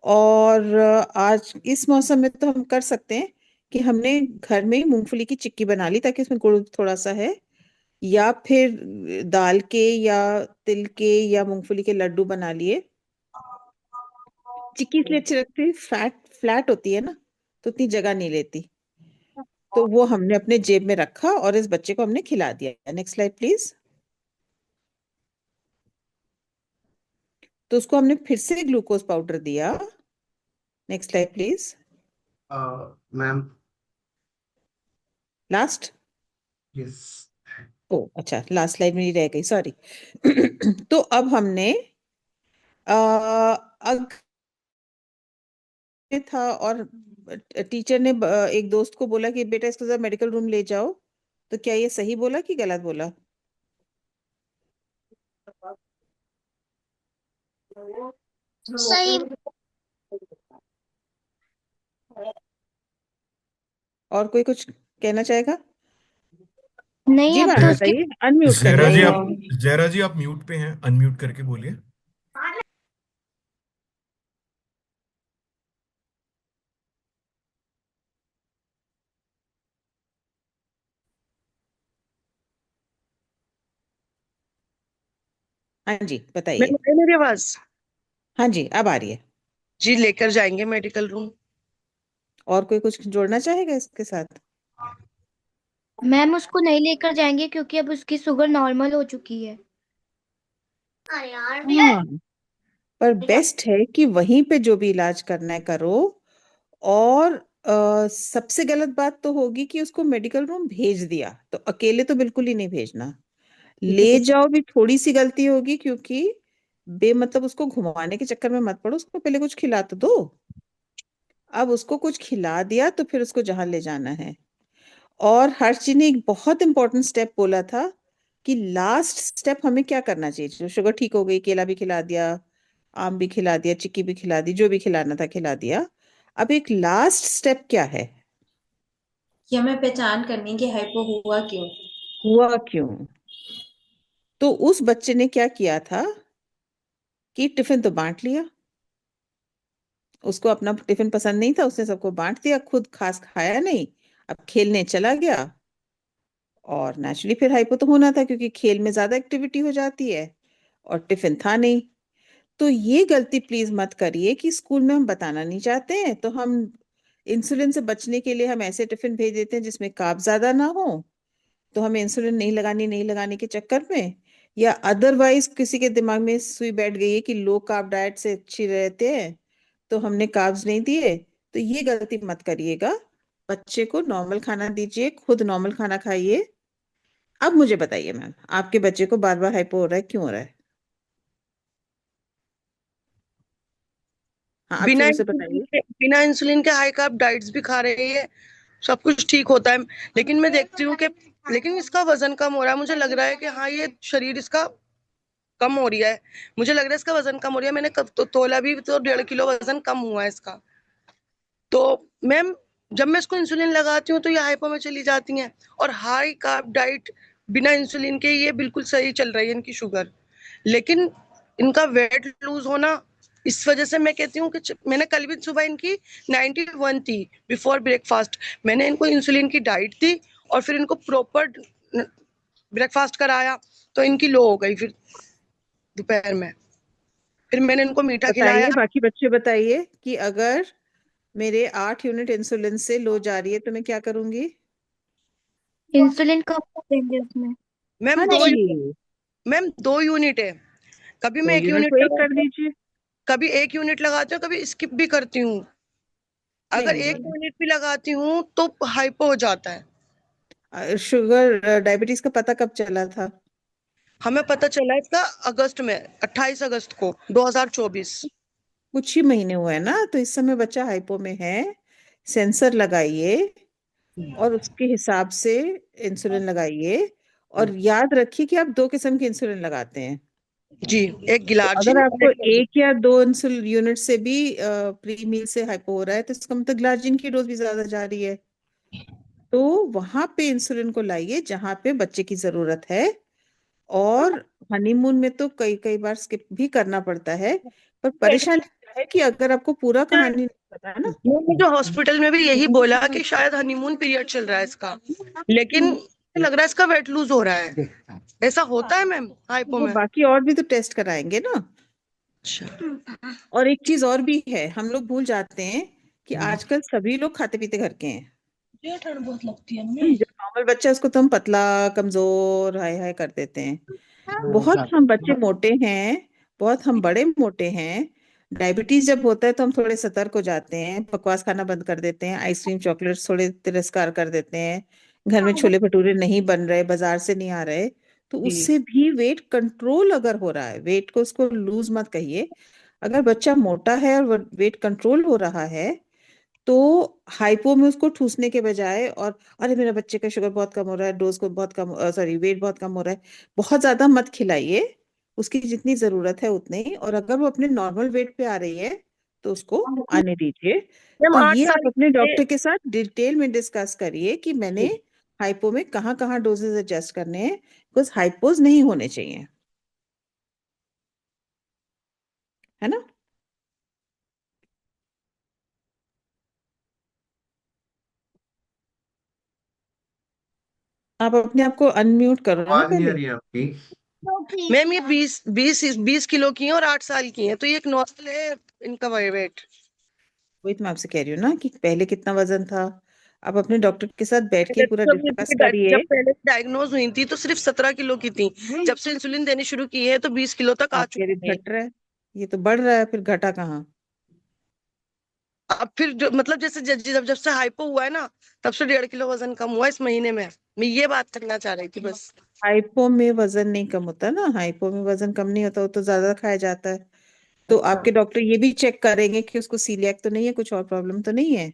और आज इस मौसम में तो हम कर सकते हैं कि हमने घर में ही मूंगफली की चिक्की बना ली, ताकि उसमें गुड़ थोड़ा सा है। या फिर दाल के या तिल के या मूंगफली के लड्डू बना लिए। चिक्की इसलिए अच्छी लगती है, फ्लैट होती है ना, तो उतनी जगह नहीं लेती। तो वो हमने अपने जेब में रखा और इस बच्चे को हमने खिला दिया। Next slide please. तो उसको हमने फिर से ग्लूकोज पाउडर दिया। Next slide please. Ma'am. Last. Yes. ओ अच्छा, लास्ट स्लाइड मेरी रह गई, सॉरी। तो अब हमने अग था, और टीचर ने एक दोस्त को बोला कि बेटा इसको जरा मेडिकल रूम ले जाओ। तो क्या ये सही बोला कि गलत बोला? सही। और कोई कुछ कहना चाहेगा? नहीं जी अब मैम तो उसके बताइए, अनम्यूट कर जहरा जी लीजिए। आप जहरा जी आप म्यूट पे हैं, अनम्यूट करके बोलिए। हाँ जी मैम बताइए। आ रही मेरी आवाज? हाँ जी अब आ रही है। जी लेकर जाएंगे मेडिकल रूम। और कोई कुछ जोड़ना चाहेगा इसके साथ? मैम उसको नहीं लेकर जाएंगे क्योंकि अब उसकी शुगर नॉर्मल हो चुकी है। अरे यार हाँ, पर बेस्ट है कि वहीं पे जो भी इलाज करना है करो। और सबसे गलत बात तो होगी कि उसको मेडिकल रूम भेज दिया, तो अकेले तो बिल्कुल ही नहीं भेजना। ठीक है ले जाओ भी थोड़ी सी गलती होगी, क्योंकि बेमतलब उसको घुमाने के चक्कर में मत पड़ो, उसको पहले कुछ खिला तो दो। अब उसको कुछ खिला दिया तो फिर उसको जहां ले जाना है। और हर चीज ने एक बहुत इंपॉर्टेंट स्टेप बोला था कि लास्ट स्टेप हमें क्या करना चाहिए। जो शुगर ठीक हो गई, केला भी खिला दिया, आम भी खिला दिया, चिक्की भी खिला दी, जो भी खिलाना था खिला दिया। अब एक लास्ट स्टेप क्या है? कि हमें पहचान करनी कि हाइपो हुआ क्यों। हुआ क्यों? तो उस बच्चे ने क्या किया था कि टिफिन तो बांट लिया। उसको अपना टिफिन पसंद नहीं था, उसने सबको बांट दिया, खुद खास खाया नहीं। अब खेलने चला गया, और नेचुरली फिर हाइपो तो होना था क्योंकि खेल में ज्यादा एक्टिविटी हो जाती है, और टिफिन था नहीं। तो ये गलती प्लीज मत करिए कि स्कूल में हम बताना नहीं चाहते हैं तो हम इंसुलिन से बचने के लिए हम ऐसे टिफिन भेज देते हैं जिसमें कार्ब ज्यादा ना हो, तो हमें इंसुलिन नहीं लगाने के चक्कर में, या अदरवाइज किसी के दिमाग में सुई बैठ गई है कि लो कार्ब डाइट से अच्छी रहते हैं तो हमने कार्ब्स नहीं दिए। तो ये गलती मत करिएगा। बच्चे को नॉर्मल खाना दीजिए, खुद नॉर्मल खाना खाइए। अब मुझे बताइए मैम, आपके बच्चे को बार बार हाइपो हो रहा है, क्यों हो रहा है? हाँ, आप शुरू से बताइए। बिना इंसुलिन के हाई कार्ब डाइट्स भी खा रही है, सब कुछ ठीक होता है, लेकिन मैं देखती हूँ कि लेकिन इसका वजन कम हो रहा है। मुझे लग रहा है कि हाँ, ये शरीर इसका कम हो रही है। मुझे लग रहा है इसका वजन कम हो रहा है। मैंने कब तो तोला भी, तो 1.5 किलो वजन कम हुआ है इसका। तो मैम, जब मैं इसको इंसुलिन लगाती हूँ तो ये हाइपो में चली जाती हैं। और हाई कार्ब डाइट बिना इंसुलिन के ये बिल्कुल सही चल रही है इनकी शुगर। लेकिन इनका वेट लूज होना, इस वजह से मैं कहती हूँ कि मैंने कल भी सुबह इनकी 91 थी बिफोर ब्रेकफास्ट। मैंने इनको इंसुलिन की डाइट दी और फिर इनको प्रॉपर ब्रेकफास्ट कराया, तो इनकी लो हो गई फिर दोपहर में। फिर मैंने इनको मीठा खिलाया। बताइए, बाकी बच्चे बताइए कि अगर मेरे 8 यूनिट इंसुलिन से लो जा रही है तो मैं क्या करूंगी? इंसुलिन कब कर देंगे उसमें? मैम हाँ दो जी, मैम 2 यूनिट है। कभी मैं दो एक यूनिट यूनिट को एक कर लगाती हूँ, दीजिए। कभी 1 यूनिट लगाती हूँ, कभी स्किप भी करती हूँ। नहीं अगर नहीं एक नहीं यूनिट भी लगाती हूँ तो हाइपो हो जाता है। शुगर डायबिटीज का पता कब चला था? हमें पता चला इसका अगस्त में, 28 अगस्त को 2024। कुछ ही महीने हुए हैं ना, तो इस समय बच्चा हाइपो में है। सेंसर लगाइए और उसके हिसाब से इंसुलिन लगाइए। और याद रखिए कि आप 2 किस्म की इंसुलिन लगाते हैं। जी, एक तो अगर गिलार्जिन और आपको एक सर्दी। 1 या 2 इंसुलिन यूनिट से भी प्री मील से हाइपो हो रहा है तो इसका मतलब ग्लार्जिन की डोज भी ज्यादा जा रही है। तो वहां पे इंसुलिन को लाइए जहां पे बच्चे की जरूरत है। और हनीमून में तो कई कई बार स्किप भी करना पड़ता है। पर परेशानी क्या है कि अगर आपको पूरा कहानी नहीं पता है ना। मुझे हॉस्पिटल में भी यही बोला कि शायद हनीमून पीरियड चल रहा है इसका, लेकिन लग रहा है इसका वेट लूज हो रहा है। ऐसा होता है मैम हाइपो वो में? बाकी और भी तो टेस्ट कराएंगे ना। अच्छा। और एक चीज और भी है, हम लोग भूल जाते हैं कि आजकल सभी लोग खाते पीते घर के हैं। ये ठंड बहुत लगती है जो नॉर्मल बच्चा है उसको तो हम पतला, कमजोर, हाय हाय कर देते हैं। बहुत हम बच्चे मोटे हैं, बहुत हम बड़े मोटे हैं। डायबिटीज जब होता है तो हम थोड़े सतर्क हो जाते हैं, बकवास खाना बंद कर देते हैं, आइसक्रीम चॉकलेट्स थोड़े तिरस्कार कर देते हैं, घर में छोले भटूरे नहीं बन रहे, बाजार से नहीं आ रहे। तो जी। उससे भी वेट कंट्रोल अगर हो रहा है, वेट को उसको लूज मत कहिए। अगर बच्चा मोटा है और वेट कंट्रोल हो रहा है तो हाइपो में उसको ठूसने के बजाय, और अरे मेरे बच्चे का शुगर बहुत कम हो रहा है, डोज को बहुत कम, सॉरी वेट बहुत कम हो रहा है, बहुत ज्यादा मत खिलाइए। उसकी जितनी जरूरत है उतने ही, और अगर वो अपने नॉर्मल वेट पे आ रही है तो उसको आने दीजिए। मैम तो आठ ये आप साल अपने के डॉक्टर के साथ डिटेल में डिस्कस करिए कि मैंने हाइपो में कहाँ कहाँ डोजेस एडजस्ट करने हैं, बिकॉज हाइपोज नहीं होने चाहिए, है ना। आप अपने आप को अनम्यूट करो ना आवाज नहीं आ पहले। रही है आपकी। मैम ये 20 किलो की हैं और 8 साल की हैं, तो ये एक नॉर्मल है इनका वेट। वही तो मैं आपसे कह रही हूँ ना कि पहले कितना वजन था। आप अपने डॉक्टर के साथ बैठ के पहले पूरा तो डिस्कस करिए। जब पहले डायग्नोज हुई थी तो सिर्फ 17 किलो की थी। जब से इंसुलिन देनी शुरू की है तो 20 किलो तक आ आप कह रहे चुकी है। घट रहा है, ये तो बढ़ रहा है, फिर घटा कहाँ? अब फिर जो मतलब जैसे जब जब से हाइपो हुआ है ना, तब से 1.5 किलो वजन कम हुआ इस महीने में। मैं ये बात करना चाह रही थी बस। हाइपो में वजन नहीं कम होता ना, हाइपो में वजन कम नहीं होता, वो तो ज्यादा खाया जाता है। तो आपके डॉक्टर ये भी चेक करेंगे कि उसको सीलियाक तो नहीं है, कुछ और प्रॉब्लम तो नहीं है।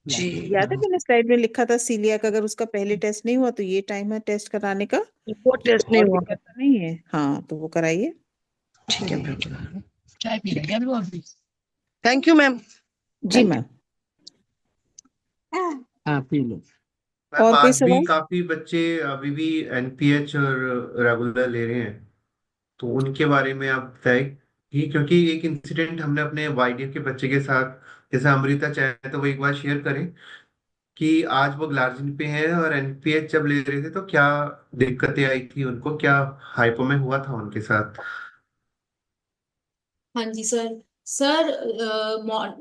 जी। याद है मैंने स्लाइड में लिखा था सीलियाक अगर उसका पहले टेस्ट नहीं हुआ तो ये टाइम है टेस्ट कराने का, वो कि टेस्ट कोई नहीं और हुआ। दिक्कत तो नहीं है। हाँ तो वो कराइए। ठीक है मैम। Thank you ma'am. जी मैम। मैम और कोई आज भी सवाल? काफी बच्चे अभी भी एनपीएच और रेगुलर ले रहे हैं, तो उनके बारे में आप बताएं कि क्योंकि एक इंसिडेंट हमने अपने वाईडी के बच्चे के साथ, जैसे अमृता चाहे तो वो एक बार शेयर करें कि आज वो ग्लार्जिन पे हैं और एनपीएच जब ले रहे थे तो क्या दिक्कतें आई थी उनको, क्या हाइपो में हुआ था उनके साथ। हाँ जी सर। सर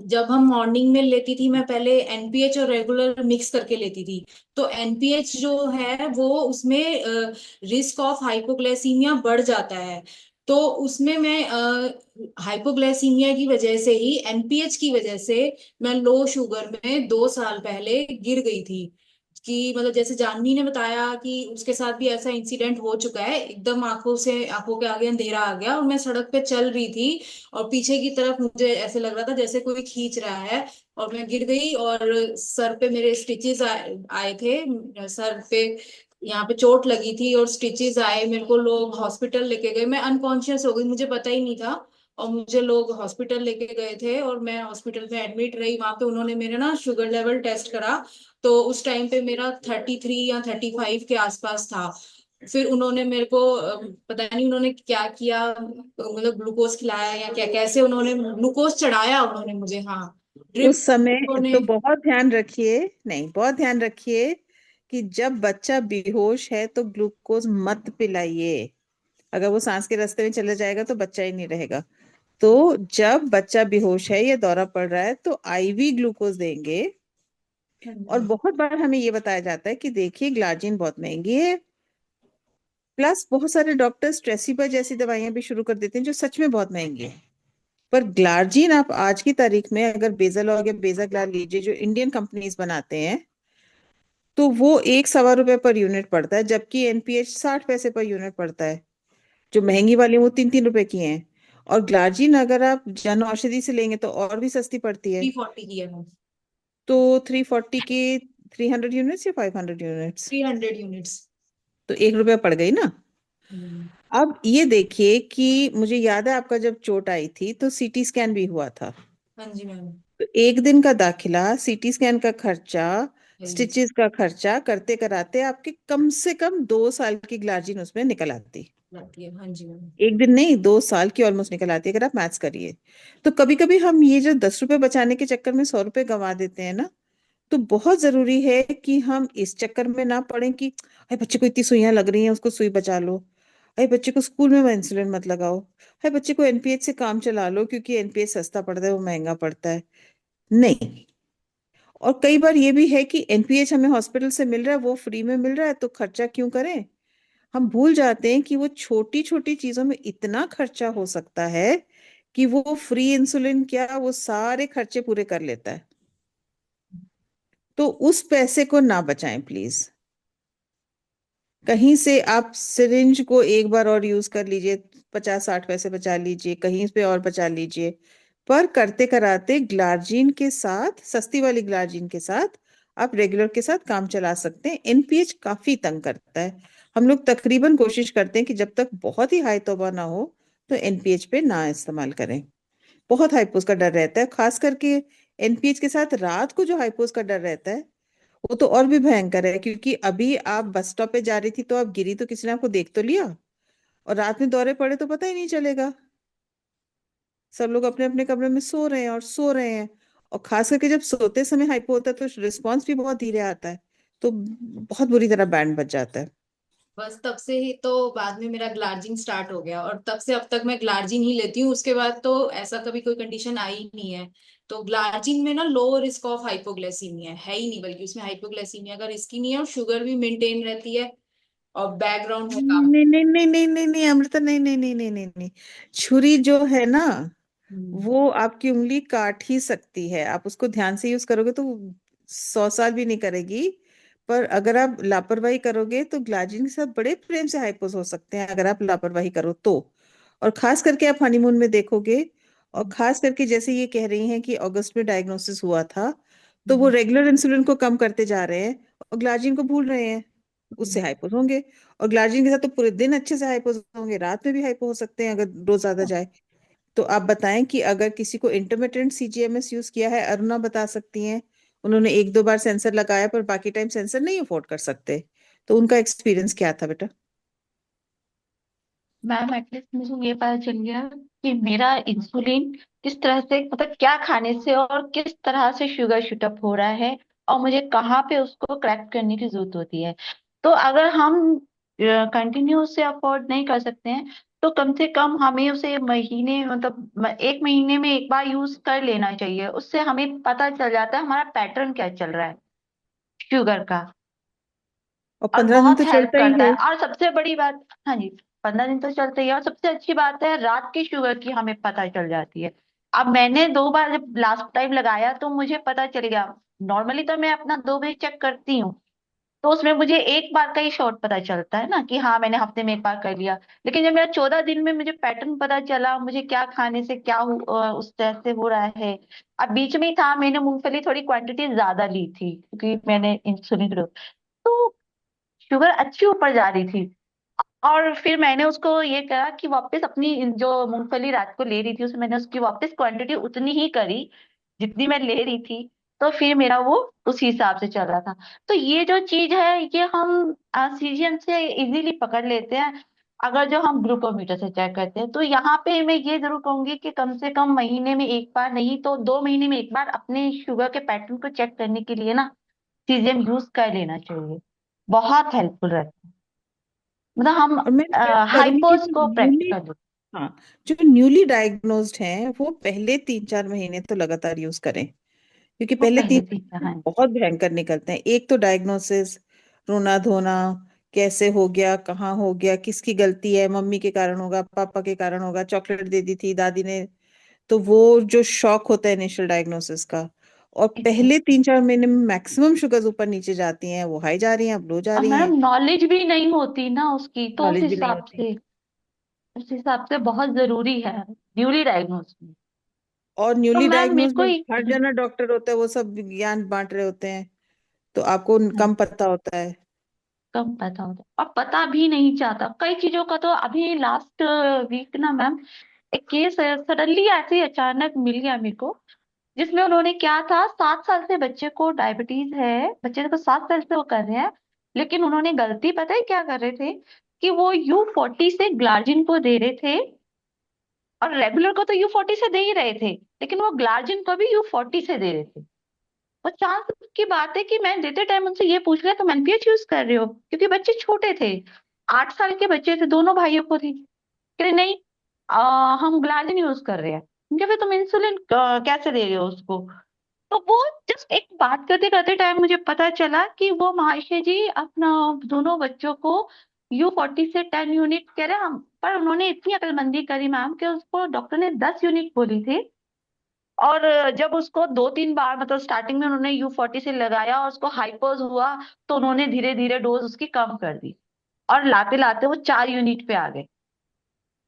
जब हम मॉर्निंग में लेती थी, मैं पहले एनपीएच और रेगुलर मिक्स करके लेती थी। तो एनपीएच जो है वो उसमें रिस्क ऑफ हाइपोग्लाइसीमिया बढ़ जाता है। तो उसमें मैं हाइपोग्लाइसीमिया की वजह से ही, एनपीएच की वजह से मैं लो शुगर में 2 साल पहले गिर गई थी। कि मतलब जैसे जानवी ने बताया कि उसके साथ भी ऐसा इंसिडेंट हो चुका है, एकदम आंखों के आगे अंधेरा आ गया और मैं सड़क पे चल रही थी और पीछे की तरफ मुझे ऐसे लग रहा था जैसे कोई खींच रहा है, और मैं गिर गई और सर पे मेरे स्टिचेस आए थे। सर पे यहाँ पे चोट लगी थी और स्टिचेस आए, मेरे को लोग हॉस्पिटल लेके गए, मैं अनकॉन्शियस हो गई, मुझे पता ही नहीं था। और मुझे लोग हॉस्पिटल लेके गए थे और मैं हॉस्पिटल में एडमिट रही। वहां पे उन्होंने मेरा ना शुगर लेवल टेस्ट करा, तो उस टाइम पे मेरा 33 या 35 के आसपास था। फिर उन्होंने मेरे को पता नहीं उन्होंने क्या किया, मतलब ग्लूकोज खिलाया या क्या, कैसे उन्होंने ग्लूकोज चढ़ाया उन्होंने मुझे, हाँ ड्रिप उस समय उन्होंने। तो बहुत ध्यान रखिए, नहीं बहुत ध्यान रखिए कि जब बच्चा बेहोश है तो ग्लूकोज मत पिलाइए। अगर वो सांस के रास्ते में चले जाएगा तो बच्चा ही नहीं रहेगा। तो जब बच्चा बेहोश है या दौरा पड़ रहा है तो आईवी ग्लूकोज देंगे। और बहुत बार हमें ये बताया जाता है कि देखिए ग्लार्जिन बहुत महंगी है, प्लस बहुत सारे डॉक्टर स्ट्रेसिबा जैसी दवाइयां भी शुरू कर देते हैं जो सच में बहुत महंगी है। पर ग्लार्जिन आप आज की तारीख में अगर बेज़ालॉग या बेज़ाग्लार लीजिए जो इंडियन कंपनीज बनाते हैं, तो वो 1 सवा रुपए पर यूनिट पड़ता है, जबकि एनपीएच 60 पैसे पर यूनिट पड़ता है। जो महंगी वाली वो 3-3 रुपए की हैं। और ग्लार्जिन अगर आप जन औषधि से लेंगे तो और भी सस्ती पड़ती है। 340 की है मैम। तो 340 की 300 यूनिट्स या 500 यूनिट्स, 300 यूनिट्स। तो 1 रुपया पड़ गई ना। अब ये देखिए कि मुझे याद है आपका जब चोट आई थी तो सीटी स्कैन भी हुआ था। हाँ जी मैम। तो एक दिन का दाखिला, सीटी स्कैन का खर्चा, स्टिचेस का खर्चा करते कराते आपके कम से कम 2 साल की ग्लार्जिन उसमें निकल आती। हाँ जी मैम। एक दिन नहीं, 2 साल की ऑलमोस्ट निकल आती है अगर आप मैथ्स करिए। तो कभी कभी हम ये जो 10 रुपए बचाने के चक्कर में 100 रुपए गंवा देते हैं ना, तो बहुत जरूरी है कि हम इस चक्कर में ना पड़े कि अरे बच्चे को इतनी सुइयां लग रही हैं उसको सुई बचा लो, अरे बच्चे को स्कूल में इंसुलिन मत लगाओ, अरे बच्चे को एनपीएच से काम चला लो क्योंकि एनपीएच सस्ता पड़ता है वो महंगा पड़ता है। नहीं। और कई बार ये भी है कि एनपीएच हमें हॉस्पिटल से मिल रहा है, वो फ्री में मिल रहा है, तो खर्चा क्यों करें। हम भूल जाते हैं कि वो छोटी छोटी चीजों में इतना खर्चा हो सकता है कि वो फ्री इंसुलिन क्या वो सारे खर्चे पूरे कर लेता है। तो उस पैसे को ना बचाएं प्लीज। कहीं से आप सिरिंज को एक बार और यूज कर लीजिए, 50-60 पैसे बचा लीजिए, कहीं पे और बचा लीजिए। पर करते कराते ग्लार्जिन के साथ, सस्ती वाली ग्लार्जिन के साथ आप रेगुलर के साथ काम चला सकते हैं। एनपीएच काफी तंग करता है। हम लोग तकरीबन कोशिश करते हैं कि जब तक बहुत ही हाई तौबा ना हो तो एनपीएच पे ना इस्तेमाल करें। बहुत हाइपोज का डर रहता है, खास करके एनपीएच के साथ रात को जो हाइपोज का डर रहता है वो तो और भी भयंकर है, क्योंकि अभी आप बस स्टॉप पे जा रही थी तो आप गिरी तो किसी ने आपको देख तो लिया, और रात में दौरे पड़े तो पता ही नहीं चलेगा। सब लोग अपने अपने कमरे में सो रहे हैं और सो रहे हैं। और खास करके जब सोते समय हाइपो होता है तो रिस्पॉन्स भी बहुत धीरे आता है, तो बहुत बुरी तरह बैंड बज जाता है। बस तब से ही तो बाद में मेरा ग्लार्जिन स्टार्ट हो गया, और तब से अब तक मैं ग्लार्जिन ही लेती हूँ, उसके बाद तो ऐसा कभी कोई कंडीशन आई ही नहीं है। तो ग्लार्जिन में ना लो रिस्क ऑफ हाइपोग्लाइसीमिया है ही नहीं, बल्कि उसमें हाइपोग्लाइसीमिया का रिस्क ही नहीं है, और शुगर भी मेंटेन रहती है, और बैकग्राउंड है काम। नहीं नहीं नहीं नहीं नहीं नहीं अमृता, नहीं नहीं नहीं नहीं नहीं नहीं। छुरी जो है ना, वो आपकी उंगली काट ही सकती है। आप उसको ध्यान से यूज करोगे तो 100 साल भी नहीं करेगी, पर अगर आप लापरवाही करोगे तो ग्लाजिन के साथ बड़े प्रेम से हाइपोस हो सकते हैं, अगर आप लापरवाही करो तो। और खास करके आप हनीमून में देखोगे, और खास करके जैसे ये कह रही हैं कि अगस्त में डायग्नोसिस हुआ था, तो वो रेगुलर इंसुलिन को कम करते जा रहे हैं और ग्लाजिन को भूल रहे हैं, उससे हाइपोस होंगे। और ग्लाजिन के साथ तो पूरे दिन अच्छे से हाइपोस होंगे, रात में भी हाइपो हो सकते हैं अगर डोज ज्यादा जाए। तो आप बताएं कि अगर किसी को इंटरमिटेंट सीजीएमएस यूज किया है, अरुणा बता सकती हैं, उन्होंने 1-2 बार सेंसर लगाया पर बाकी टाइम सेंसर नहीं अफोर्ड कर सकते, तो उनका एक्सपीरियंस क्या था बेटा? मैम एटलीस्ट मुझे ये पता चल गया कि मेरा इंसुलिन किस तरह से, मतलब क्या खाने से और किस तरह से शुगर शूटअप हो रहा है, और मुझे कहाँ पे उसको करेक्ट करने की जरूरत होती है। तो अगर हम कंटिन्यू से अफोर्ड नहीं कर सकते हैं, तो कम से कम हमें उसे महीने, मतलब 1 महीने में एक बार यूज कर लेना चाहिए। उससे हमें पता चल जाता है हमारा पैटर्न क्या चल रहा है शुगर का, और और 15 दिन बहुत तो हेल्प चलता ही करता है। है। और सबसे बड़ी बात, हाँ जी, 15 दिन तो चलते ही है। और सबसे अच्छी बात है, रात की शुगर की हमें पता चल जाती है। अब मैंने 2 बार जब लास्ट टाइम लगाया तो मुझे पता चल गया। नॉर्मली तो मैं अपना 2 बजे चेक करती हूँ, तो उसमें मुझे एक बार का ही शॉर्ट पता चलता है ना, कि हाँ मैंने हफ्ते में एक बार कर लिया। लेकिन जब मेरा 14 दिन में मुझे पैटर्न पता चला, मुझे क्या खाने से क्या उस तरह से हो रहा है। अब बीच में ही था, मैंने मूंगफली थोड़ी क्वांटिटी ज्यादा ली थी क्योंकि मैंने इंसुलिन, तो शुगर अच्छी ऊपर जा रही थी। और फिर मैंने उसको ये करा कि वापस अपनी जो मूंगफली रात को ले रही थी, उसमें मैंने उसकी वापस क्वांटिटी उतनी ही करी जितनी मैं ले रही थी। तो फिर मेरा वो उस हिसाब से चल रहा था। तो ये जो चीज है, ये हम सीजीएम से इजीली पकड़ लेते हैं अगर जो हम ग्लूकोमीटर से चेक करते हैं। तो यहाँ पे मैं ये जरूर कहूंगी कि कम से कम महीने में एक बार, नहीं तो 2 महीने में एक बार, अपने शुगर के पैटर्न को चेक करने के लिए ना सीजीएम यूज कर लेना चाहिए। बहुत हेल्पफुल रहता है, मतलब हम और मैं रिक्वेस्ट करूंगी कि हाइपोज जो को न्यूली, प्रैक्टिस कर। हाँ, जो न्यूली डायग्नोज्ड हैं वो पहले 3-4 महीने तो लगातार यूज करें, क्योंकि वो पहले पहले तीन थी, हाँ। बहुत भयंकर निकलते हैं। एक तो डायग्नोसिस, रोना धोना, कैसे हो गया, कहाँ हो गया, किसकी गलती है, मम्मी के कारण होगा, पापा के कारण होगा, चॉकलेट दे दी थी दादी ने, तो वो जो शॉक होता है इनिशियल डायग्नोसिस का। और पहले एग्जैक्टली। 3-4 महीने में मैक्सिमम शुगर ऊपर नीचे जाती हैं, वो हाई जा रही हैं, अब लो जा अब रही हैं, मैडम नॉलेज भी नहीं होती ना उसकी, तो नॉलेज भी नहीं होती। उस हिसाब से बहुत जरूरी है ड्यूली डायग्नोस में। और तो न्यूली मैम मेरे डायग्नोज को में हर जना डॉक्टर होता है, वो सब ज्ञान बांट रहे होते हैं, तो आपको कम पता होता है। कम पता होता है और पता भी नहीं चाहता कई चीजों का। तो अभी लास्ट वीक ना मैम, एक केस सडनली ऐसे ही अचानक मिल गया मेरे को, जिसमें उन्होंने क्या था, 7 साल से बच्चे को डायबिटीज है, बच्चे को 7 साल से वो कर रहे हैं। लेकिन उन्होंने गलती पता है क्या कर रहे थे, कि वो U40 से ग्लार्जिन को दे रहे थे। और रेगुलर को तो U40 से दे ही रहे थे, लेकिन वो ग्लार्जिन को भी U40 से दे रहे थे। और चांस की बात है कि मैं देते टाइम उनसे ये पूछ लिया, तुम एनपीएच यूज कर रहे हो, क्योंकि बच्चे छोटे थे, 8 साल के बच्चे थे, दोनों भाइयों को थी। कह रहे नहीं, हम ग्लार्जिन यूज कर रहे हैं। उनके फिर तुम इंसुलिन कैसे दे रहे हो उसको। तो वो जस्ट एक बात करते करते टाइम मुझे पता चला कि वो महाशय जी अपना दोनों बच्चों को U40 से 10 यूनिट कह रहे हम, पर उन्होंने इतनी अकलमंदी करी मैम कि उसको डॉक्टर ने 10 यूनिट बोली थी। और जब उसको 2-3 बार, मतलब स्टार्टिंग में उन्होंने U40 से लगाया और उसको हाइपोज हुआ, तो उन्होंने धीरे धीरे डोज उसकी कम कर दी, और लाते लाते वो 4 यूनिट पे आ गए।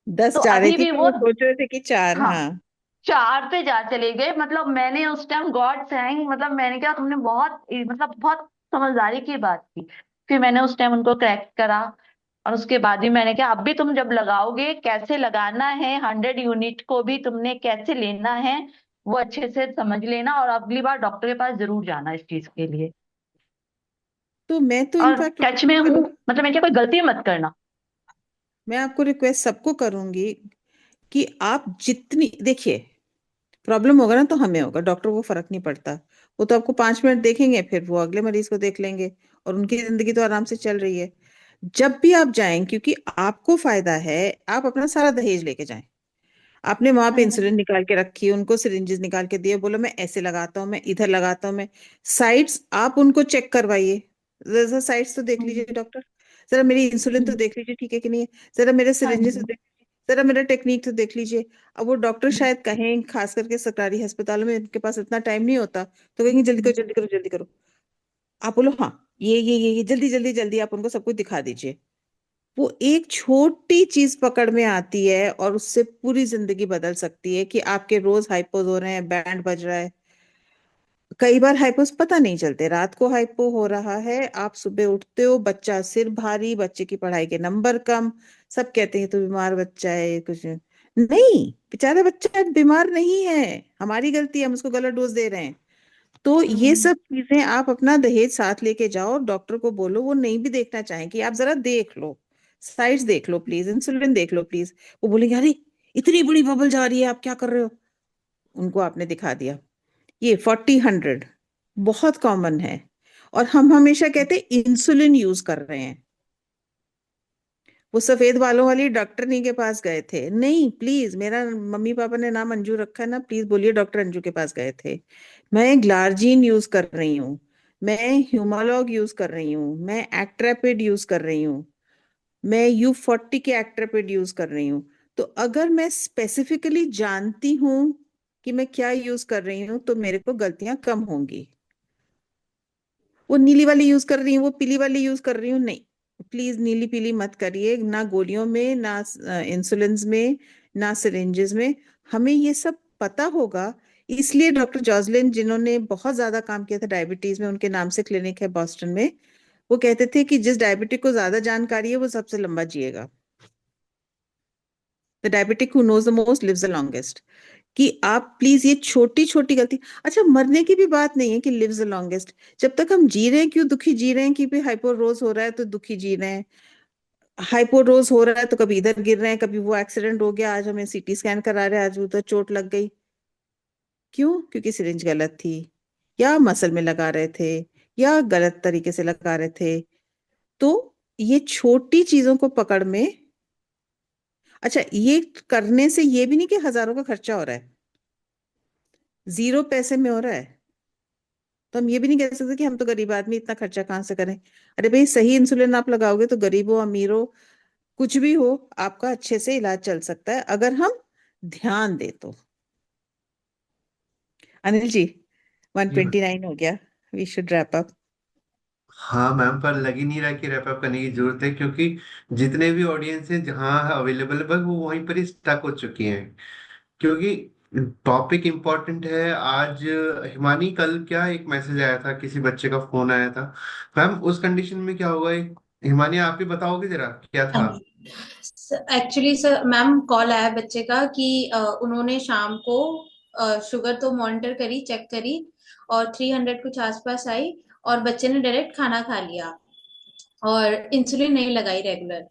10 तो जा रही अभी थी भी पर वो, वो सोच रहे थे कि 4, हाँ, हाँ। 4 पे जा चले गए। मतलब मैंने उस टाइम गॉड थैंक, मतलब मैंने क्या, तुमने बहुत, मतलब बहुत समझदारी की बात की। फिर मैंने उस टाइम उनको करेक्ट करा। और उसके बाद भी मैंने क्या, अब भी तुम जब लगाओगे कैसे लगाना है, 100 यूनिट को भी तुमने कैसे लेना है, वो अच्छे से समझ लेना, और अगली बार डॉक्टर के पास जरूर जाना इस चीज के लिए। तो मैं तो और इनफैक्ट टच में हूँ, मतलब मैं क्या, कोई गलती मत करना। मैं आपको रिक्वेस्ट सबको करूंगी कि आप जितनी, देखिए, प्रॉब्लम होगा ना तो हमें होगा, डॉक्टर को फर्क नहीं पड़ता। वो तो आपको 5 मिनट देखेंगे, फिर वो अगले मरीज को देख लेंगे, और उनकी जिंदगी तो आराम से चल रही है। जब भी आप जाएं, क्योंकि आपको फायदा है, आप अपना सारा दहेज लेके जाएं। आपने वहां पे हाँ, इंसुलिन निकाल के रखी, उनको सिरिंजेस निकाल के दिए, बोलो मैं ऐसे लगाता हूँ, मैं इधर लगाता हूँ, मैं साइट्स आप उनको चेक करवाइए। जरा साइट्स तो देख लीजिए डॉक्टर, जरा मेरी इंसुलिन तो देख लीजिए ठीक है कि नहीं है, जरा मेरे हाँ सिरिंजेस तो जी। देख लीजिए। जरा मेरा टेक्निक तो देख लीजिए। अब वो डॉक्टर शायद कहें, खास करके सरकारी अस्पतालों में इनके पास इतना टाइम नहीं होता, तो कहेंगे जल्दी करो जल्दी करो जल्दी करो। आप बोलो हाँ ये जल्दी जल्दी जल्दी आप उनको सब कुछ दिखा दीजिए। वो एक छोटी चीज पकड़ में आती है और उससे पूरी जिंदगी बदल सकती है, कि आपके रोज हाइपोज हो रहे हैं, बैंड बज रहा है। कई बार हाइपोस पता नहीं चलते, रात को हाइपो हो रहा है, आप सुबह उठते हो, बच्चा सिर भारी, बच्चे की पढ़ाई के नंबर कम, सब कहते हैं तो बीमार बच्चा है कुछ नहीं। बेचारा बच्चा बीमार नहीं है, हमारी गलती है, हम उसको गलत डोज दे रहे हैं। तो ये सब चीजें आप अपना दहेज साथ लेके जाओ, डॉक्टर को बोलो, वो नहीं भी देखना चाहें कि आप जरा देख लो, साइड्स देख लो प्लीज, इंसुलिन देख लो प्लीज। वो बोलेंगे अरे इतनी बड़ी बबल जा रही है, आप क्या कर रहे हो। उनको आपने दिखा दिया। ये 40-100 बहुत कॉमन है। और हम हमेशा कहते हैं इंसुलिन यूज कर रहे हैं। वो सफेद बालों वाली डॉक्टरनी के पास गए थे, नहीं प्लीज, मेरा मम्मी पापा ने नाम अंजू रखा है ना, प्लीज बोलिए डॉक्टर अंजू के पास गए थे। मैं ग्लार्जीन यूज कर रही हूँ, मैं ह्यूमालॉग यूज कर रही हूँ, मैं एक्ट्रापिड यूज कर रही हूँ, मैं U40 के एक्ट्रापिड यूज कर रही हूँ। तो अगर मैं स्पेसिफिकली जानती हूँ कि मैं क्या यूज कर रही हूँ, तो मेरे को गलतियां कम होंगी। वो नीली वाली यूज कर रही हूँ, वो पीली वाली यूज कर रही हूँ, नहीं, प्लीज नीली पीली मत करिए, ना गोलियों में, ना इंसुलिन में, ना सिरिंजेस में। हमें ये सब पता होगा। इसलिए डॉक्टर जॉसलिन, जिन्होंने बहुत ज्यादा काम किया था डायबिटीज में, उनके नाम से क्लिनिक है बॉस्टन में, वो कहते थे कि जिस डायबिटिक को ज्यादा जानकारी है वो सबसे लंबा जिएगा। The diabetic who knows the most lives the longest. कि आप प्लीज ये छोटी छोटी गलती, अच्छा मरने की भी बात नहीं है कि लिव्स द लॉन्गेस्ट। जब तक हम जी रहे हैं, क्यों दुखी जी रहे हैं कि भाई हाइपोरोज हो रहा है तो दुखी जी रहे हैं। हाइपोरोज हो रहा है तो कभी इधर गिर रहे हैं, कभी वो एक्सीडेंट हो गया, आज हमें सीटी स्कैन करा रहे हैं, आज उधर चोट लग गई। क्यों? क्योंकि सिरिंज गलत थी, या मसल में लगा रहे थे, या गलत तरीके से लगा रहे थे। तो ये छोटी चीजों को पकड़ में, अच्छा ये करने से ये भी नहीं कि हजारों का खर्चा हो रहा है, 0 पैसे में हो रहा है। तो हम ये भी नहीं कह सकते कि हम तो गरीब आदमी, इतना खर्चा कहाँ से करें। अरे भाई, सही इंसुलिन आप लगाओगे तो गरीब हो अमीर हो कुछ भी हो, आपका अच्छे से इलाज चल सकता है, अगर हम ध्यान दे तो। अनिल जी, जी 129 हो गया, वी शुड रैप अप। हाँ मैम, पर लग ही नहीं रहा कि रैप अप करने की जरूरत है, क्योंकि जितने भी ऑडियंस हैं जहाँ अवेलेबल है, बस वो वहीं पर ही स्टक हो चुकी हैं। क्योंकि टॉपिक इम्पोर्टेंट है आज। हिमानी, कल क्या एक मैसेज आया था, किसी बच्चे का फोन आया था मैम, उस कंडीशन में क्या होगा हिमानी आप ही बताओगे जरा क्या हाँ था। जी, एक्चुअली सर मैम कॉल आया बच्चे का कि उन्होंने शाम को शुगर तो मॉनिटर करी, चेक करी, और 300 कुछ आसपास आई, और बच्चे ने डायरेक्ट खाना खा लिया और इंसुलिन नहीं लगाई रेगुलर।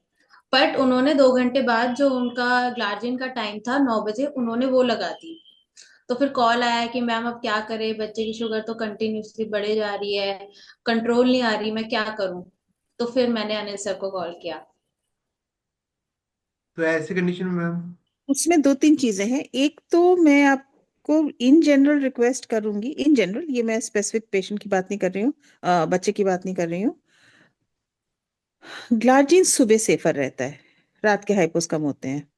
बट उन्होंने 2 घंटे बाद जो उनका ग्लार्जिन का टाइम था 9 बजे, उन्होंने वो लगा दी। तो फिर कॉल आया कि मैम अब क्या करें, बच्चे की शुगर तो कंटिन्यूसली बढ़े जा रही है, कंट्रोल नहीं आ रही, मैं क्या करूं। तो फिर मैंने अनिल सर को कॉल किया। तो ऐसी कंडीशन में मैम। उसमें 2-3 चीजें हैं। एक तो मैं आपको इन जनरल रिक्वेस्ट करूंगी, इन जनरल, ये मैं स्पेसिफिक पेशेंट की बात नहीं कर रही हूँ, बच्चे की बात नहीं कर रही हूँ। ग्लार्जिन सुबह सेफर रहता है, रात के हाइपोस कम होते हैं।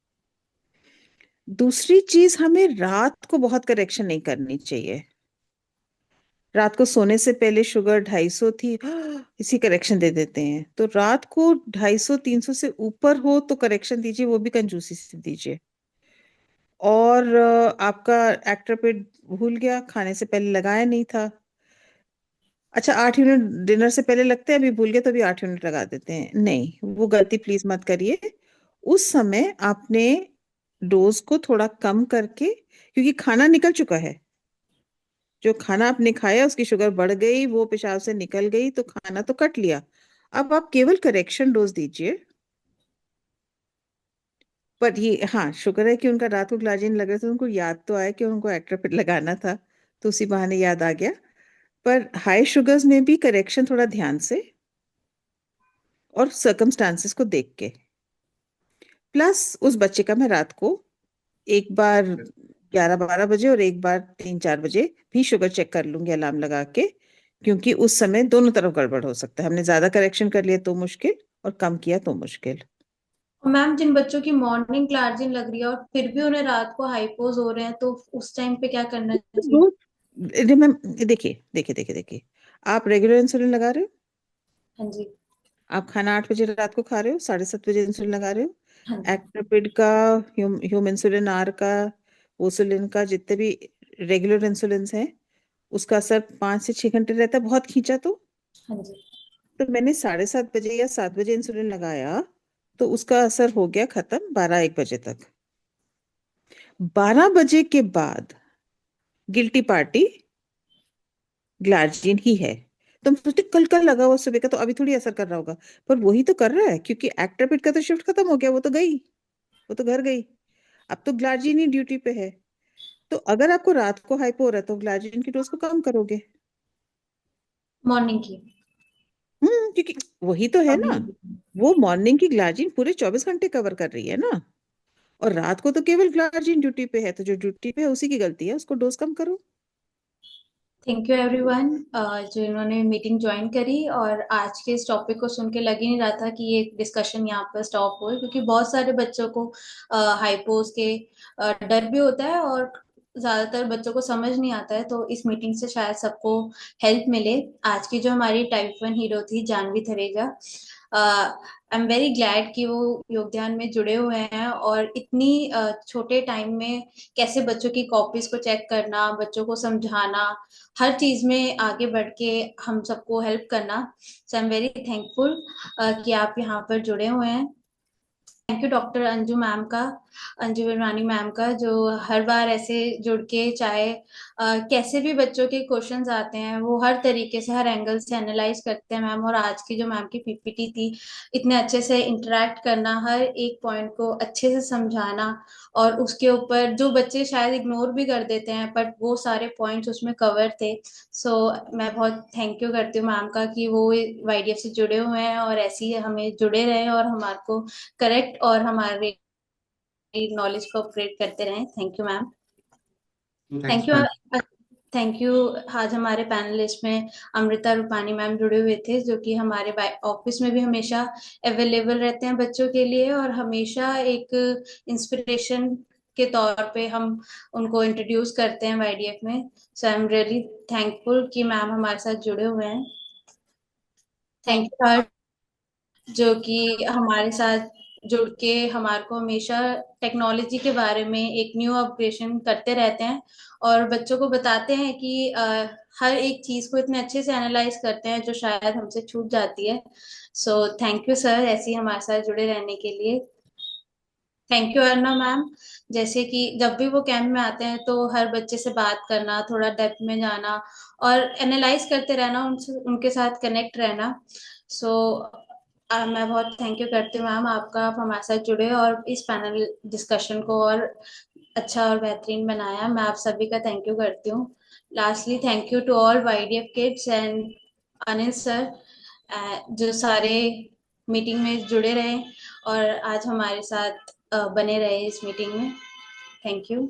दूसरी चीज, हमें रात को बहुत करेक्शन नहीं करनी चाहिए। रात को सोने से पहले शुगर 250 थी, इसी करेक्शन दे देते हैं। तो रात को 250-300 से ऊपर हो तो करेक्शन दीजिए, वो भी कंजूसी से दीजिए। और आपका एक्ट्रापिड भूल गया, खाने से पहले लगाया नहीं था। अच्छा, 8 यूनिट डिनर से पहले लगते हैं, अभी भूल गए तो अभी 8 यूनिट लगा देते हैं, नहीं वो गलती प्लीज मत करिए। उस समय आपने डोज को थोड़ा कम करके, क्योंकि खाना निकल चुका है, जो खाना आपने खाया उसकी शुगर बढ़ गई, वो पेशाब से निकल गई, तो खाना तो कट लिया। अब आप केवल करेक्शन डोज दीजिए। पर ये हाँ, शुक्र है कि उनका रात को ग्लाजिन लग रहा था, उनको याद तो आया कि उनको एक्ट्रापिड लगाना था, तो उसी बहाने याद आ गया। पर हाई शुगर्स में भी करेक्शन थोड़ा ध्यान से और सर्कमस्टांसेस को देख के। प्लस उस बच्चे का मैं रात को एक बार 11-12 बजे और एक बार 3-4 बजे भी शुगर चेक कर लूंगी अलार्म लगा के, क्योंकि उस समय दोनों तरफ गड़बड़ हो सकता है। हमने ज्यादा करेक्शन कर लिया तो मुश्किल, और कम किया तो मुश्किल। मैम जिन बच्चों की मॉर्निंग क्लार्जिन लग रही है और फिर भी उन्हें रात को हाइपोज हो रहे हैं, तो उस टाइम पे क्या करना चाहिए? मैम देखिए देखिए देखिए देखिए, आप रेगुलर इंसुलिन लगा रहे हो, हाँ जी। आप खाना 8 बजे रात को खा रहे हो, 7:30 बजे इंसुलिन लगा रहे हो। हाँ जी। एक्टिपिड का, ह्यूम इंसुलिन आर का, ओसुलिन का, जितने भी रेगुलर इंसुलिन हैं, उसका असर 5 से 6 घंटे रहता है, बहुत खींचा हाँ जी। तो मैंने 7:30 बजे या 7 बजे इंसुलिन लगाया, तो उसका असर हो गया खत्म 12-1 बजे तक। 12 बजे के बाद गिल्टी पार्टी ग्लार्जिन ही है। तुम सोचते कल कल लगा हुआ सुबह का तो अभी थोड़ी असर कर रहा होगा, पर वही तो कर रहा है, क्योंकि एक्टिपिड का तो शिफ्ट खत्म हो गया, वो तो गई, वो तो घर गई। अब तो ग्लार्जिन ही ड्यूटी पे है। तो अगर आपको रात को हाइपो हो रहा है तो ग्लार्जिन की डोज को कम करोगे। मॉर्निंग की। क्योंकि वही तो है ना, वो मॉर्निंग की ग्लार्जिन पूरे 24 घंटे कवर कर रही है ना, और रात को तो केवल ग्लार्जिन ड्यूटी पे है, तो जो ड्यूटी पे है उसी की गलती है, उसको डोज कम करो। थैंक यू एवरीवन जो इन्होंने मीटिंग ज्वाइन करी, और आज के इस टॉपिक को सुन के लग ही नहीं रहा था कि ये डिस्कशन यहाँ पर स्टॉप हुए, क्योंकि बहुत सारे बच्चों को हाइपोज के डर भी होता है और ज्यादातर बच्चों को समझ नहीं आता है। तो इस मीटिंग से शायद सबको हेल्प मिले। आज की जो हमारी टाइप 1 हीरो थी Janvi Thareja, I am very glad कि वो योगदान में जुड़े हुए हैं, और इतनी छोटे टाइम में कैसे बच्चों की कॉपीज को चेक करना, बच्चों को समझाना, हर चीज में आगे बढ़ के हम सबको हेल्प करना। सो आई एम वेरी थैंकफुल कि आप यहाँ पर जुड़े हुए हैं। Thank you doctor Anju ma'am का, अंजू विरवानी मैम का, जो हर बार ऐसे जुड़ के, चाहे कैसे भी बच्चों के क्वेश्चंस आते हैं, वो हर तरीके से, हर एंगल से एनालाइज करते हैं मैम। और आज की जो मैम की पीपीटी थी, इतने अच्छे से इंटरेक्ट करना, हर एक पॉइंट को अच्छे से समझाना, और उसके ऊपर जो बच्चे शायद इग्नोर भी कर देते हैं, बट वो सारे पॉइंट्स उसमें कवर थे। सो मैं बहुत थैंक यू करती हूँ मैम का कि वो वाईडीएफ से जुड़े हुए हैं, और ऐसे ही हमें जुड़े रहे और हमारे को करेक्ट और हमारे नॉलेज को अपग्रेड करते रहें। Thank you ma'am. Thanks thank you. Ma'am. Thank you. आज हमारे पैनलिस्ट में अमृता रूपानी मैम जुड़े हुए थे, जो कि हमारे ऑफिस में भी हमेशा अवेलेबल रहते हैं बच्चों के लिए, और हमेशा एक इंस्पिरेशन के तौर पे हम उनको इंट्रोड्यूस करते हैं वाईडीएफ में। सो आई एम रियली थैंकफुल कि मैम हमारे साथ जुड़े हुए हैं। थैंक यू हर, जो कि हमारे साथ जुड़ के हमारे को हमेशा टेक्नोलॉजी के बारे में एक न्यू अपग्रेडेशन करते रहते हैं, और बच्चों को बताते हैं कि हर एक चीज को इतने अच्छे से एनालाइज करते हैं जो शायद हमसे छूट जाती है। सो थैंक यू सर, ऐसे ही हमारे साथ जुड़े रहने के लिए। थैंक यू अर्ना मैम, जैसे कि जब भी वो कैंप में आते हैं तो हर बच्चे से बात करना, थोड़ा डेप्थ में जाना और एनालाइज करते रहना, उनसे, उनके साथ कनेक्ट रहना। सो मैं बहुत थैंक यू करती हूँ मैम आपका, आप हमारे साथ जुड़े और इस पैनल डिस्कशन को और अच्छा और बेहतरीन बनाया। मैं आप सभी का थैंक यू करती हूँ। Lastly thank you to all YDF kids and Anil sir, जो सारे मीटिंग में जुड़े रहे और आज हमारे साथ बने रहे इस मीटिंग में। Thank you.